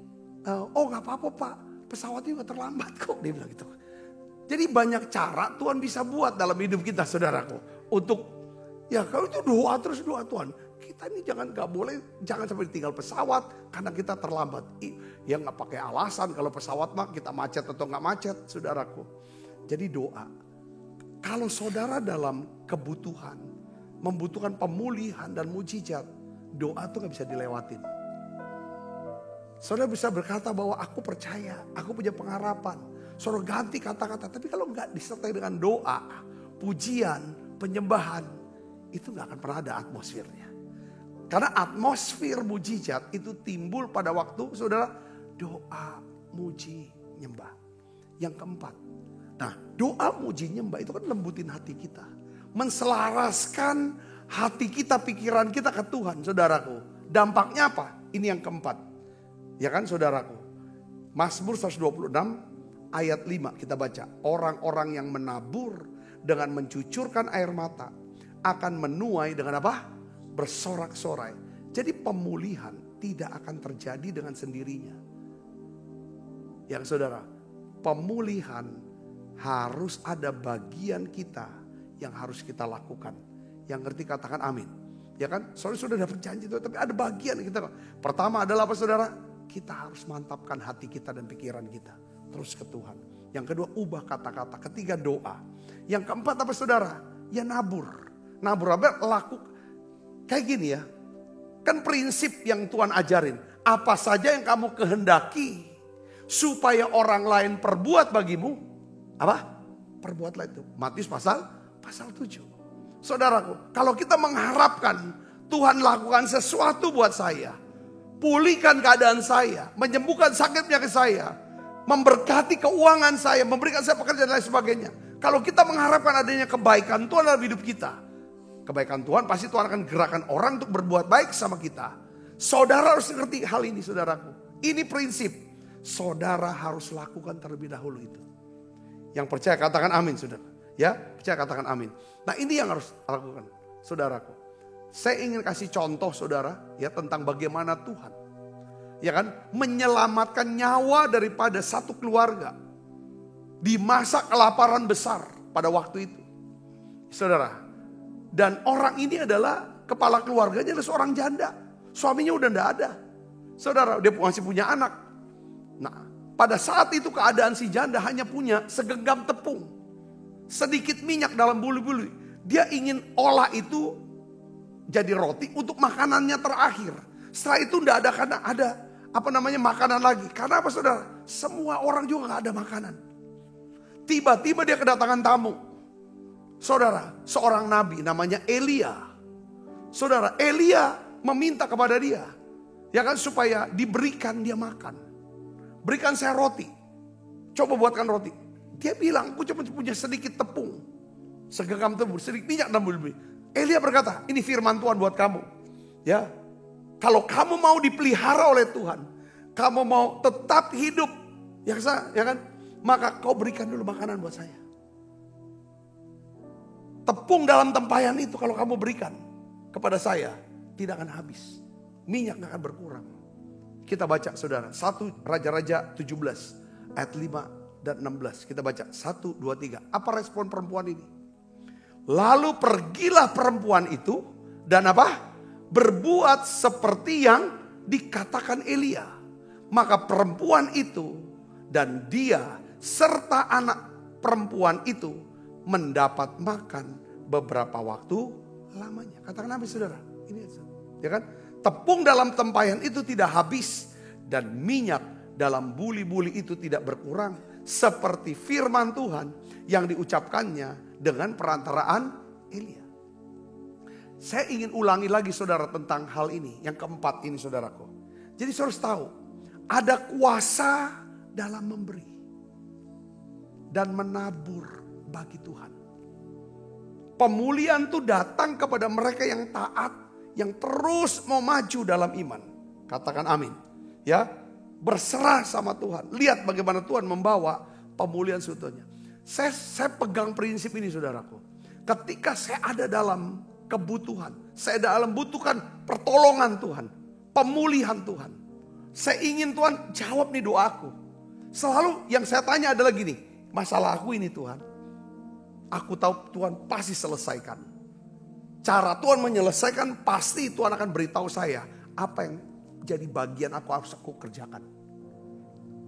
S3: oh gak apa-apa Pak. pesawatnya juga terlambat kok, dia bilang gitu. Jadi banyak cara Tuhan bisa buat dalam hidup kita, saudaraku. Untuk, ya kalau itu doa terus doa Tuhan. Kita ini jangan sampai ditinggal pesawat karena kita terlambat. Ya nggak pakai alasan kalau pesawat mah kita macet atau nggak macet, saudaraku. Jadi doa. Kalau saudara dalam kebutuhan, membutuhkan pemulihan dan mujizat, doa tuh nggak bisa dilewatin. Saudara bisa berkata bahwa aku percaya, aku punya pengharapan. Saudara ganti kata-kata, tapi kalau nggak disertai dengan doa, pujian, penyembahan, itu nggak akan pernah ada atmosfernya. Karena atmosfer mujizat itu timbul pada waktu saudara doa, muji, nyembah. Yang keempat, nah doa, muji, nyembah itu kan lembutin hati kita. Menselaraskan hati kita, pikiran kita ke Tuhan, saudaraku. Dampaknya apa? Ini yang keempat. Ya kan saudaraku. Mazmur 126 ayat 5 kita baca. Orang-orang yang menabur dengan mencucurkan air mata akan menuai dengan apa? Bersorak-sorai. Jadi pemulihan tidak akan terjadi dengan sendirinya. Yang saudara, pemulihan harus ada bagian kita yang harus kita lakukan. Yang ngerti katakan amin. Ya kan? Saudara sudah dapat janji itu, tapi ada bagian kita. Pertama adalah apa saudara? Kita harus mantapkan hati kita dan pikiran kita. Terus ke Tuhan. Yang kedua, ubah kata-kata. Ketiga, doa. Yang keempat apa saudara? Ya nabur. Nabur apa? Kayak gini ya. Kan prinsip yang Tuhan ajarin. Apa saja yang kamu kehendaki supaya orang lain perbuat bagimu. Apa? Perbuatlah itu. Matius pasal 7. Saudaraku, kalau kita mengharapkan Tuhan lakukan sesuatu buat saya, pulihkan keadaan saya, menyembuhkan sakit penyakit saya, memberkati keuangan saya, memberikan saya pekerjaan dan lain sebagainya. Kalau kita mengharapkan adanya kebaikan Tuhan dalam hidup kita, kebaikan Tuhan pasti Tuhan akan gerakan orang untuk berbuat baik sama kita. Saudara harus mengerti hal ini, saudaraku. Ini prinsip. Saudara harus lakukan terlebih dahulu itu. Yang percaya katakan amin, saudara. Ya, percaya katakan amin. Nah ini yang harus lakukan, saudaraku. Saya ingin kasih contoh saudara ya tentang bagaimana Tuhan ya kan menyelamatkan nyawa daripada satu keluarga di masa kelaparan besar pada waktu itu. Saudara, dan orang ini adalah kepala keluarganya adalah seorang janda. Suaminya udah enggak ada. Saudara, dia masih punya anak. Nah, pada saat itu keadaan si janda hanya punya segenggam tepung, sedikit minyak dalam bulu-bulu. Dia ingin olah itu jadi roti untuk makanannya terakhir. Setelah itu tidak ada karena ada makanan lagi. Karena apa saudara? Semua orang juga gak ada makanan. Tiba-tiba dia kedatangan tamu. Saudara, seorang nabi namanya Elia. Saudara, Elia meminta kepada dia, ya kan, supaya diberikan dia makan. Berikan saya roti. Coba buatkan roti. Dia bilang, aku cuma punya sedikit tepung, segenggam tepung, sedikit minyak dan bulu. Elia berkata, ini firman Tuhan buat kamu. Ya, kalau kamu mau dipelihara oleh Tuhan, kamu mau tetap hidup, ya kan, maka kau berikan dulu makanan buat saya. Tepung dalam tempayan itu kalau kamu berikan kepada saya, tidak akan habis. Minyak akan berkurang. Kita baca saudara, 1 Raja-Raja 17 ayat 5 dan 16. Kita baca 1, 2, 3. Apa respon perempuan ini? Lalu pergilah perempuan itu dan apa? Berbuat seperti yang dikatakan Elia. Maka perempuan itu dan dia serta anak perempuan itu mendapat makan beberapa waktu lamanya. Katakan apa saudara? Ini ya kan? Tepung dalam tempayan itu tidak habis dan minyak dalam buli-buli itu tidak berkurang seperti firman Tuhan yang diucapkannya dengan perantaraan Elia. Saya ingin ulangi lagi saudara tentang hal ini. Yang keempat ini saudaraku. Jadi saudara harus tahu. Ada kuasa dalam memberi. Dan menabur bagi Tuhan. Pemulihan itu datang kepada mereka yang taat. Yang terus mau maju dalam iman. Katakan amin. Ya, berserah sama Tuhan. Lihat bagaimana Tuhan membawa pemulihan seutuhnya. Saya pegang prinsip ini saudaraku. Ketika saya ada dalam kebutuhan, saya dalam butuhkan pertolongan Tuhan, pemulihan Tuhan. Saya ingin Tuhan jawab nih doaku. Selalu yang saya tanya adalah gini, masalah aku ini Tuhan, aku tahu Tuhan pasti selesaikan. Cara Tuhan menyelesaikan pasti Tuhan akan beritahu saya apa yang jadi bagian harus aku kerjakan.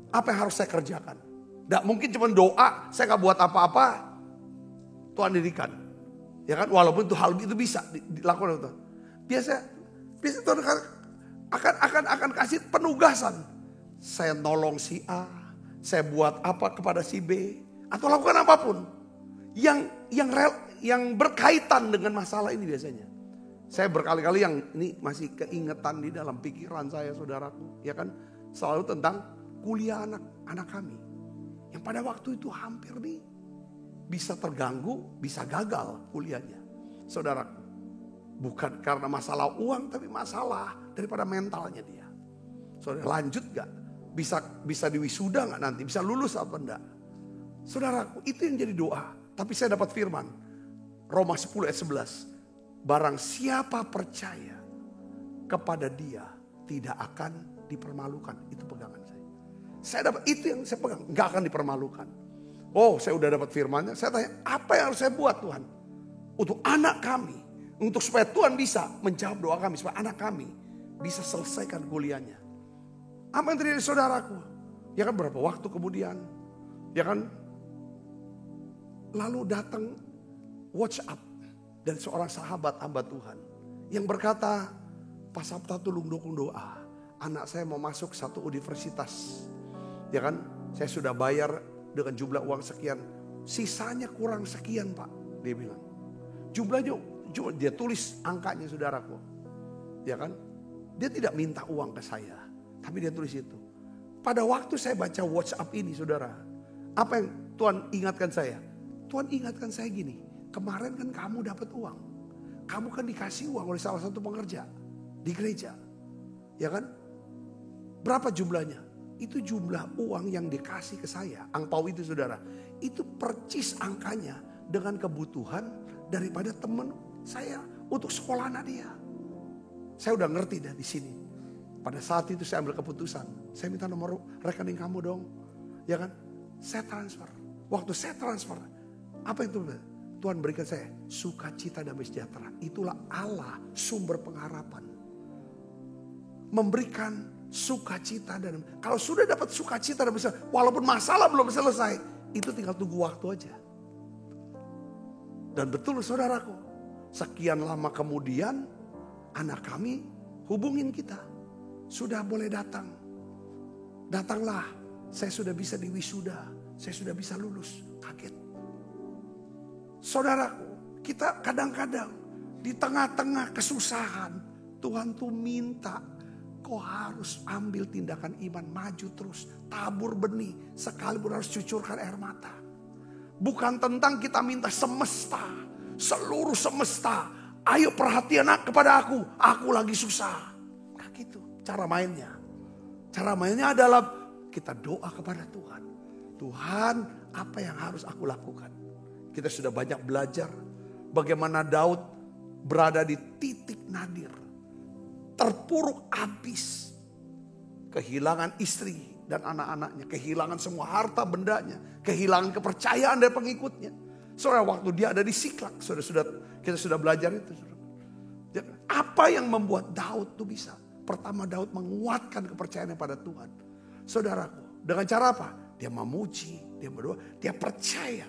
S3: Apa yang harus saya kerjakan. Tidak mungkin cuma doa, saya gak buat apa-apa, Tuhan dirikan. Ya kan, walaupun itu hal itu bisa dilakukan Tuhan. Biasa Tuhan akan kasih penugasan. Saya nolong si A, saya buat apa kepada si B, atau lakukan apapun yang berkaitan dengan masalah ini biasanya. Saya berkali-kali yang ini masih keingetan di dalam pikiran saya, saudaraku, ya kan, selalu tentang kuliah anak kami. Yang pada waktu itu hampir nih bisa terganggu, bisa gagal kuliahnya. Saudaraku, bukan karena masalah uang, tapi masalah daripada mentalnya dia. Saudara, lanjut gak? Bisa diwisuda gak nanti? Bisa lulus apa enggak? Saudaraku, itu yang jadi doa. Tapi saya dapat firman, Roma 10 ayat 11. Barang siapa percaya kepada dia, tidak akan dipermalukan. Itu pegangan saya. Saya dapat itu yang saya pegang, gak akan dipermalukan. Oh, saya udah dapat firmannya. Saya tanya, apa yang harus saya buat Tuhan? Untuk anak kami. Untuk supaya Tuhan bisa menjawab doa kami. Supaya anak kami bisa selesaikan kuliahnya. Apa yang terjadi saudaraku? Ya kan berapa waktu kemudian. Ya kan. Lalu datang WhatsApp dari seorang sahabat hamba Tuhan. Yang berkata, Pak Sabta tulung dukung doa. Anak saya mau masuk satu universitas. Ya kan, saya sudah bayar dengan jumlah uang sekian. Sisanya kurang sekian Pak, dia bilang. Jumlahnya, dia tulis angkanya saudaraku. Ya kan, dia tidak minta uang ke saya. Tapi dia tulis itu. Pada waktu saya baca WhatsApp ini saudara. Apa yang Tuhan ingatkan saya? Tuhan ingatkan saya gini. Kemarin kan kamu dapat uang. Kamu kan dikasih uang oleh salah satu pengerja di gereja. Ya kan? Berapa jumlahnya? Itu jumlah uang yang dikasih ke saya. Angpau itu saudara. Itu percis angkanya dengan kebutuhan daripada teman saya untuk sekolah anak dia. Saya udah ngerti dah di sini. Pada saat itu saya ambil keputusan. Saya minta nomor rekening kamu dong. Ya kan? Saya transfer. Waktu saya transfer. Apa itu? Tuhan berikan saya sukacita damai sejahtera. Itulah Allah sumber pengharapan. Memberikan sukacita dan kalau sudah dapat sukacita dan bisa, walaupun masalah belum selesai, itu tinggal tunggu waktu aja. Dan betul saudaraku, sekian lama kemudian anak kami hubungin kita, sudah boleh datang, datanglah, saya sudah bisa diwisuda, saya sudah bisa lulus. Kaget, saudaraku, kita kadang-kadang di tengah-tengah kesusahan, Tuhan tuh minta kau harus ambil tindakan iman, maju terus, tabur benih, sekalipun harus cucurkan air mata. Bukan tentang kita minta semesta, seluruh semesta, ayo perhatian kepada aku lagi susah. Nah gitu cara mainnya. Cara mainnya adalah kita doa kepada Tuhan. Tuhan, apa yang harus aku lakukan? Kita sudah banyak belajar bagaimana Daud berada di titik nadir. Terpuruk habis, kehilangan istri dan anak-anaknya, kehilangan semua harta bendanya, kehilangan kepercayaan dari pengikutnya. Saudara, waktu dia ada di Siklag, kita sudah belajar itu. Apa yang membuat Daud tuh bisa? Pertama, Daud menguatkan kepercayaannya pada Tuhan. Saudaraku, dengan cara apa? Dia memuji, dia berdoa, dia percaya,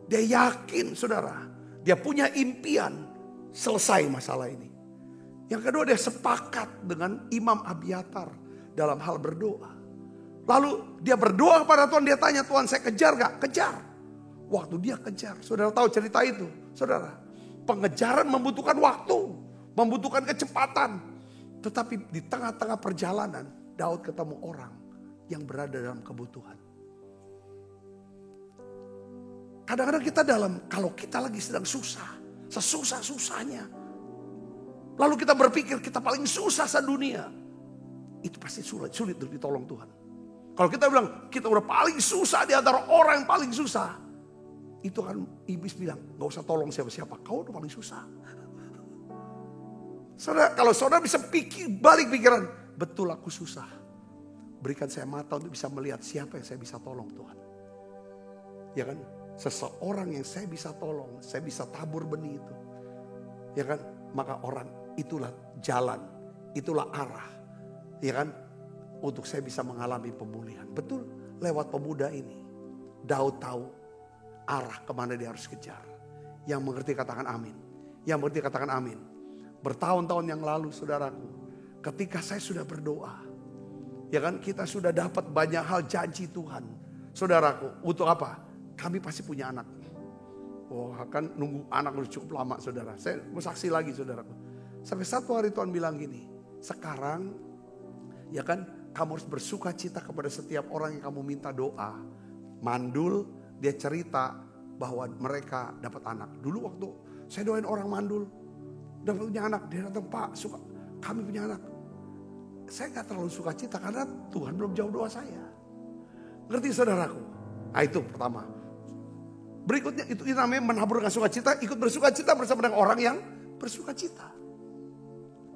S3: dia yakin, saudara, dia punya impian selesai masalah ini. Yang kedua, dia sepakat dengan Imam Abiatar dalam hal berdoa. Lalu dia berdoa kepada Tuhan, dia tanya, Tuhan saya kejar gak? Kejar. Waktu dia kejar, saudara tahu cerita itu. Saudara, pengejaran membutuhkan waktu, membutuhkan kecepatan. Tetapi di tengah-tengah perjalanan, Daud ketemu orang yang berada dalam kebutuhan. Kadang-kadang kita kalau kita lagi sedang susah, sesusah-susahnya, lalu kita berpikir kita paling susah sedunia. Itu pasti sulit untuk ditolong Tuhan. Kalau kita bilang kita udah paling susah di antara orang yang paling susah. Itu kan iblis bilang gak usah tolong siapa-siapa. Kau udah paling susah. Saudara, kalau saudara bisa balik pikiran. Betul aku susah. berikan saya mata untuk bisa melihat siapa yang saya bisa tolong Tuhan. Ya kan? Seseorang yang saya bisa tolong, saya bisa tabur benih itu. Ya kan? Maka orang itulah jalan, itulah arah. Ya kan? Untuk saya bisa mengalami pemulihan. Betul, lewat pemuda ini. Daud tahu arah kemana dia harus kejar. Yang mengerti katakan amin. Yang mengerti katakan amin. Bertahun-tahun yang lalu saudaraku, ketika saya sudah berdoa, ya kan, kita sudah dapat banyak hal janji Tuhan. Saudaraku, untuk apa? Kami pasti punya anak. Wah, kan nunggu anak udah cukup lama saudara. Saya mau saksi lagi saudaraku. Sampai satu hari Tuhan bilang gini, sekarang ya kan, kamu harus bersuka cita kepada setiap orang yang kamu minta doa. Mandul, dia cerita bahwa mereka dapat anak. Dulu waktu saya doain orang mandul, dapat punya anak, dia datang, Pak, kami punya anak. Saya gak terlalu suka cita karena Tuhan belum jawab doa saya. Ngerti saudaraku? Nah itu pertama. Berikutnya itu namanya menaburkan sukacita, ikut bersukacita bersama dengan orang yang bersukacita.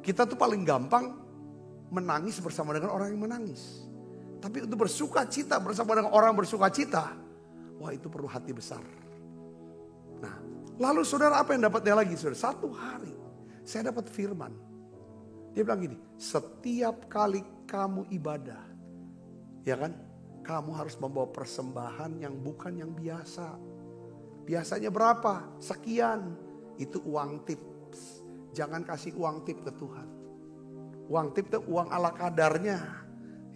S3: Kita tuh paling gampang menangis bersama dengan orang yang menangis. Tapi untuk bersukacita bersama dengan orang bersukacita, wah itu perlu hati besar. Nah, lalu saudara apa yang dapatnya lagi saudara? Satu hari saya dapat firman. Dia bilang gini, setiap kali kamu ibadah, ya kan, kamu harus membawa persembahan yang bukan yang biasa. Biasanya berapa? Sekian. Itu uang tips. Jangan kasih uang tip ke Tuhan. Uang tip itu uang ala kadarnya.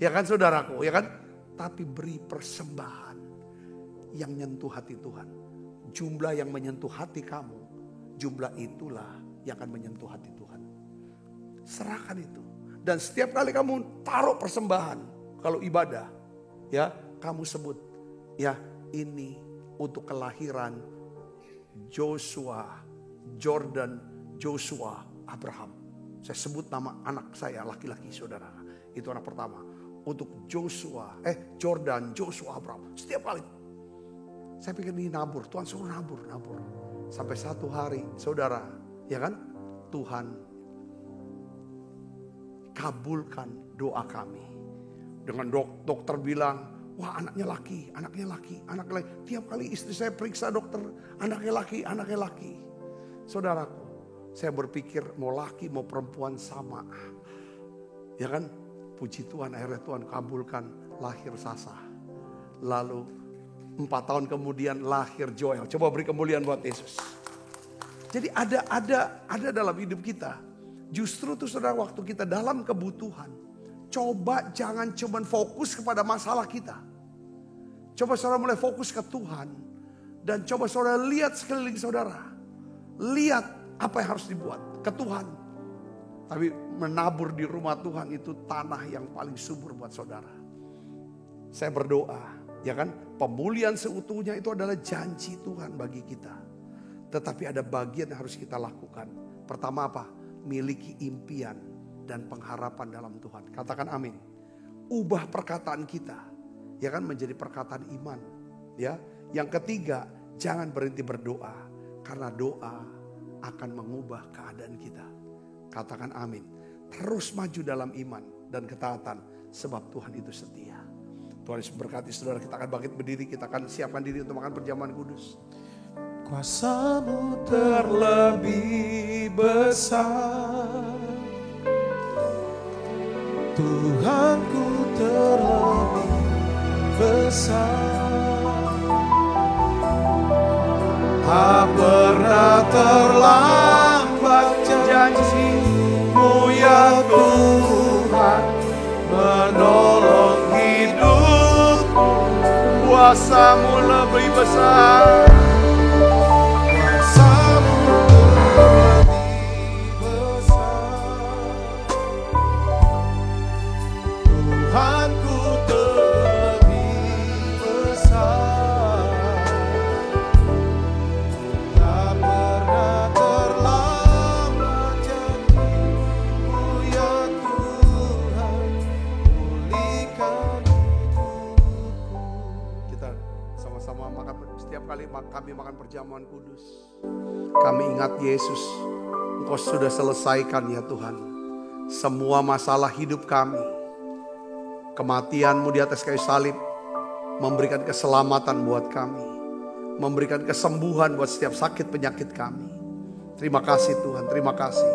S3: Ya kan saudaraku, ya kan? Tapi beri persembahan yang menyentuh hati Tuhan. Jumlah yang menyentuh hati kamu, jumlah itulah yang akan menyentuh hati Tuhan. Serahkan itu. Dan setiap kali kamu taruh persembahan, kalau ibadah, ya kamu sebut, ya ini untuk kelahiran Joshua, Jordan, Joshua, Abraham. Saya sebut nama anak saya laki-laki saudara. Itu anak pertama. Untuk Joshua, Jordan, Joshua, Abraham. Setiap kali. Saya pikir ini nabur, Tuhan suruh nabur. Sampai satu hari saudara, ya kan, Tuhan kabulkan doa kami. Dengan dokter bilang, wah anaknya laki. Tiap kali istri saya periksa dokter, anaknya laki. Saudaraku, saya berpikir mau laki mau perempuan sama. Ya kan, puji Tuhan akhirnya Tuhan kabulkan lahir Sasa. Lalu 4 tahun kemudian lahir Joel. Coba beri kemuliaan buat Yesus. Jadi ada dalam hidup kita. Justru tuh saudara waktu kita dalam kebutuhan. Coba jangan cuma fokus kepada masalah kita. Coba saudara mulai fokus ke Tuhan. Dan coba saudara lihat sekeliling saudara. Lihat apa yang harus dibuat ke Tuhan. Tapi menabur di rumah Tuhan itu tanah yang paling subur buat saudara. Saya berdoa, ya kan? Pemulihan seutuhnya itu adalah janji Tuhan bagi kita. Tetapi ada bagian yang harus kita lakukan. Pertama apa? Miliki impian dan pengharapan dalam Tuhan. Katakan amin. Ubah perkataan kita, ya kan, menjadi perkataan iman. Ya. Yang ketiga, jangan berhenti berdoa. Karena doa akan mengubah keadaan kita. Katakan amin. Terus maju dalam iman dan ketaatan. Sebab Tuhan itu setia. Tuhan Yesus berkati saudara, kita akan bangkit berdiri. Kita akan siapkan diri untuk makan perjamuan kudus.
S2: Kuasa-Mu terlebih besar, Tuhanku terlebih besar. Tak pernah terlambat janji-Mu ya Tuhan, menolong hidupku.
S3: Kuasa-Mu lebih besar. Kami makan perjamuan kudus. Kami ingat Yesus, Engkau sudah selesaikan ya Tuhan semua masalah hidup kami. Kematian-Mu di atas kayu salib memberikan keselamatan buat kami. Memberikan kesembuhan buat setiap sakit penyakit kami. Terima kasih Tuhan, terima kasih.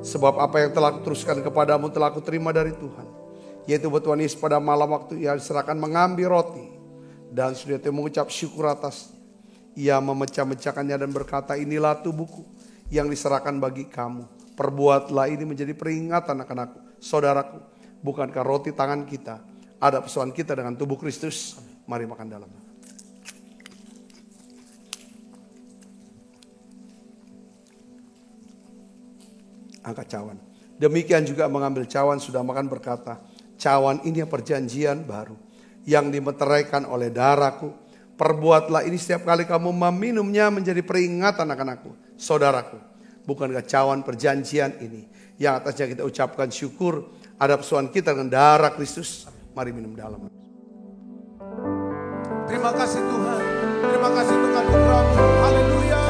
S3: Sebab apa yang telah kuteruskan kepadamu telah kuterima dari Tuhan. Yaitu buat Tuhan Yesus pada malam waktu ia diserahkan mengambil roti. Dan sudah itu mengucap syukur atasnya. Ia memecah-mecahkannya dan berkata, inilah tubuhku yang diserahkan bagi kamu. Perbuatlah ini menjadi peringatan akan aku, saudaraku. Bukankah roti tangan kita ada persoalan kita dengan tubuh Kristus? Mari makan dalam. Angkat cawan. Demikian juga mengambil cawan sudah makan berkata, cawan ini perjanjian baru yang dimeteraikan oleh darahku. Perbuatlah ini setiap kali kamu meminumnya menjadi peringatan akan aku, saudaraku. Bukankah cawan perjanjian ini yang atasnya kita ucapkan syukur ada persoalan kita dengan darah Kristus? Mari minum dalam.
S2: Terima kasih Tuhan. Terima kasih Tuhan putra-Mu. Haleluya.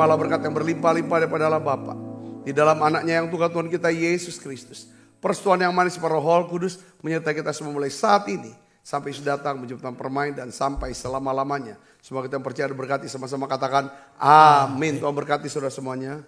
S3: Terimalah berkat yang berlimpah-limpah daripada Allah Bapa. Di dalam anaknya yang Tuhan kita Yesus Kristus. Persekutuan yang manis para Roh Kudus menyertai kita semua mulai saat ini. Sampai Yesus datang menjemput permain dan sampai selama-lamanya. Semoga kita percaya dan berkati sama-sama katakan amin. Tuhan berkati saudara semuanya.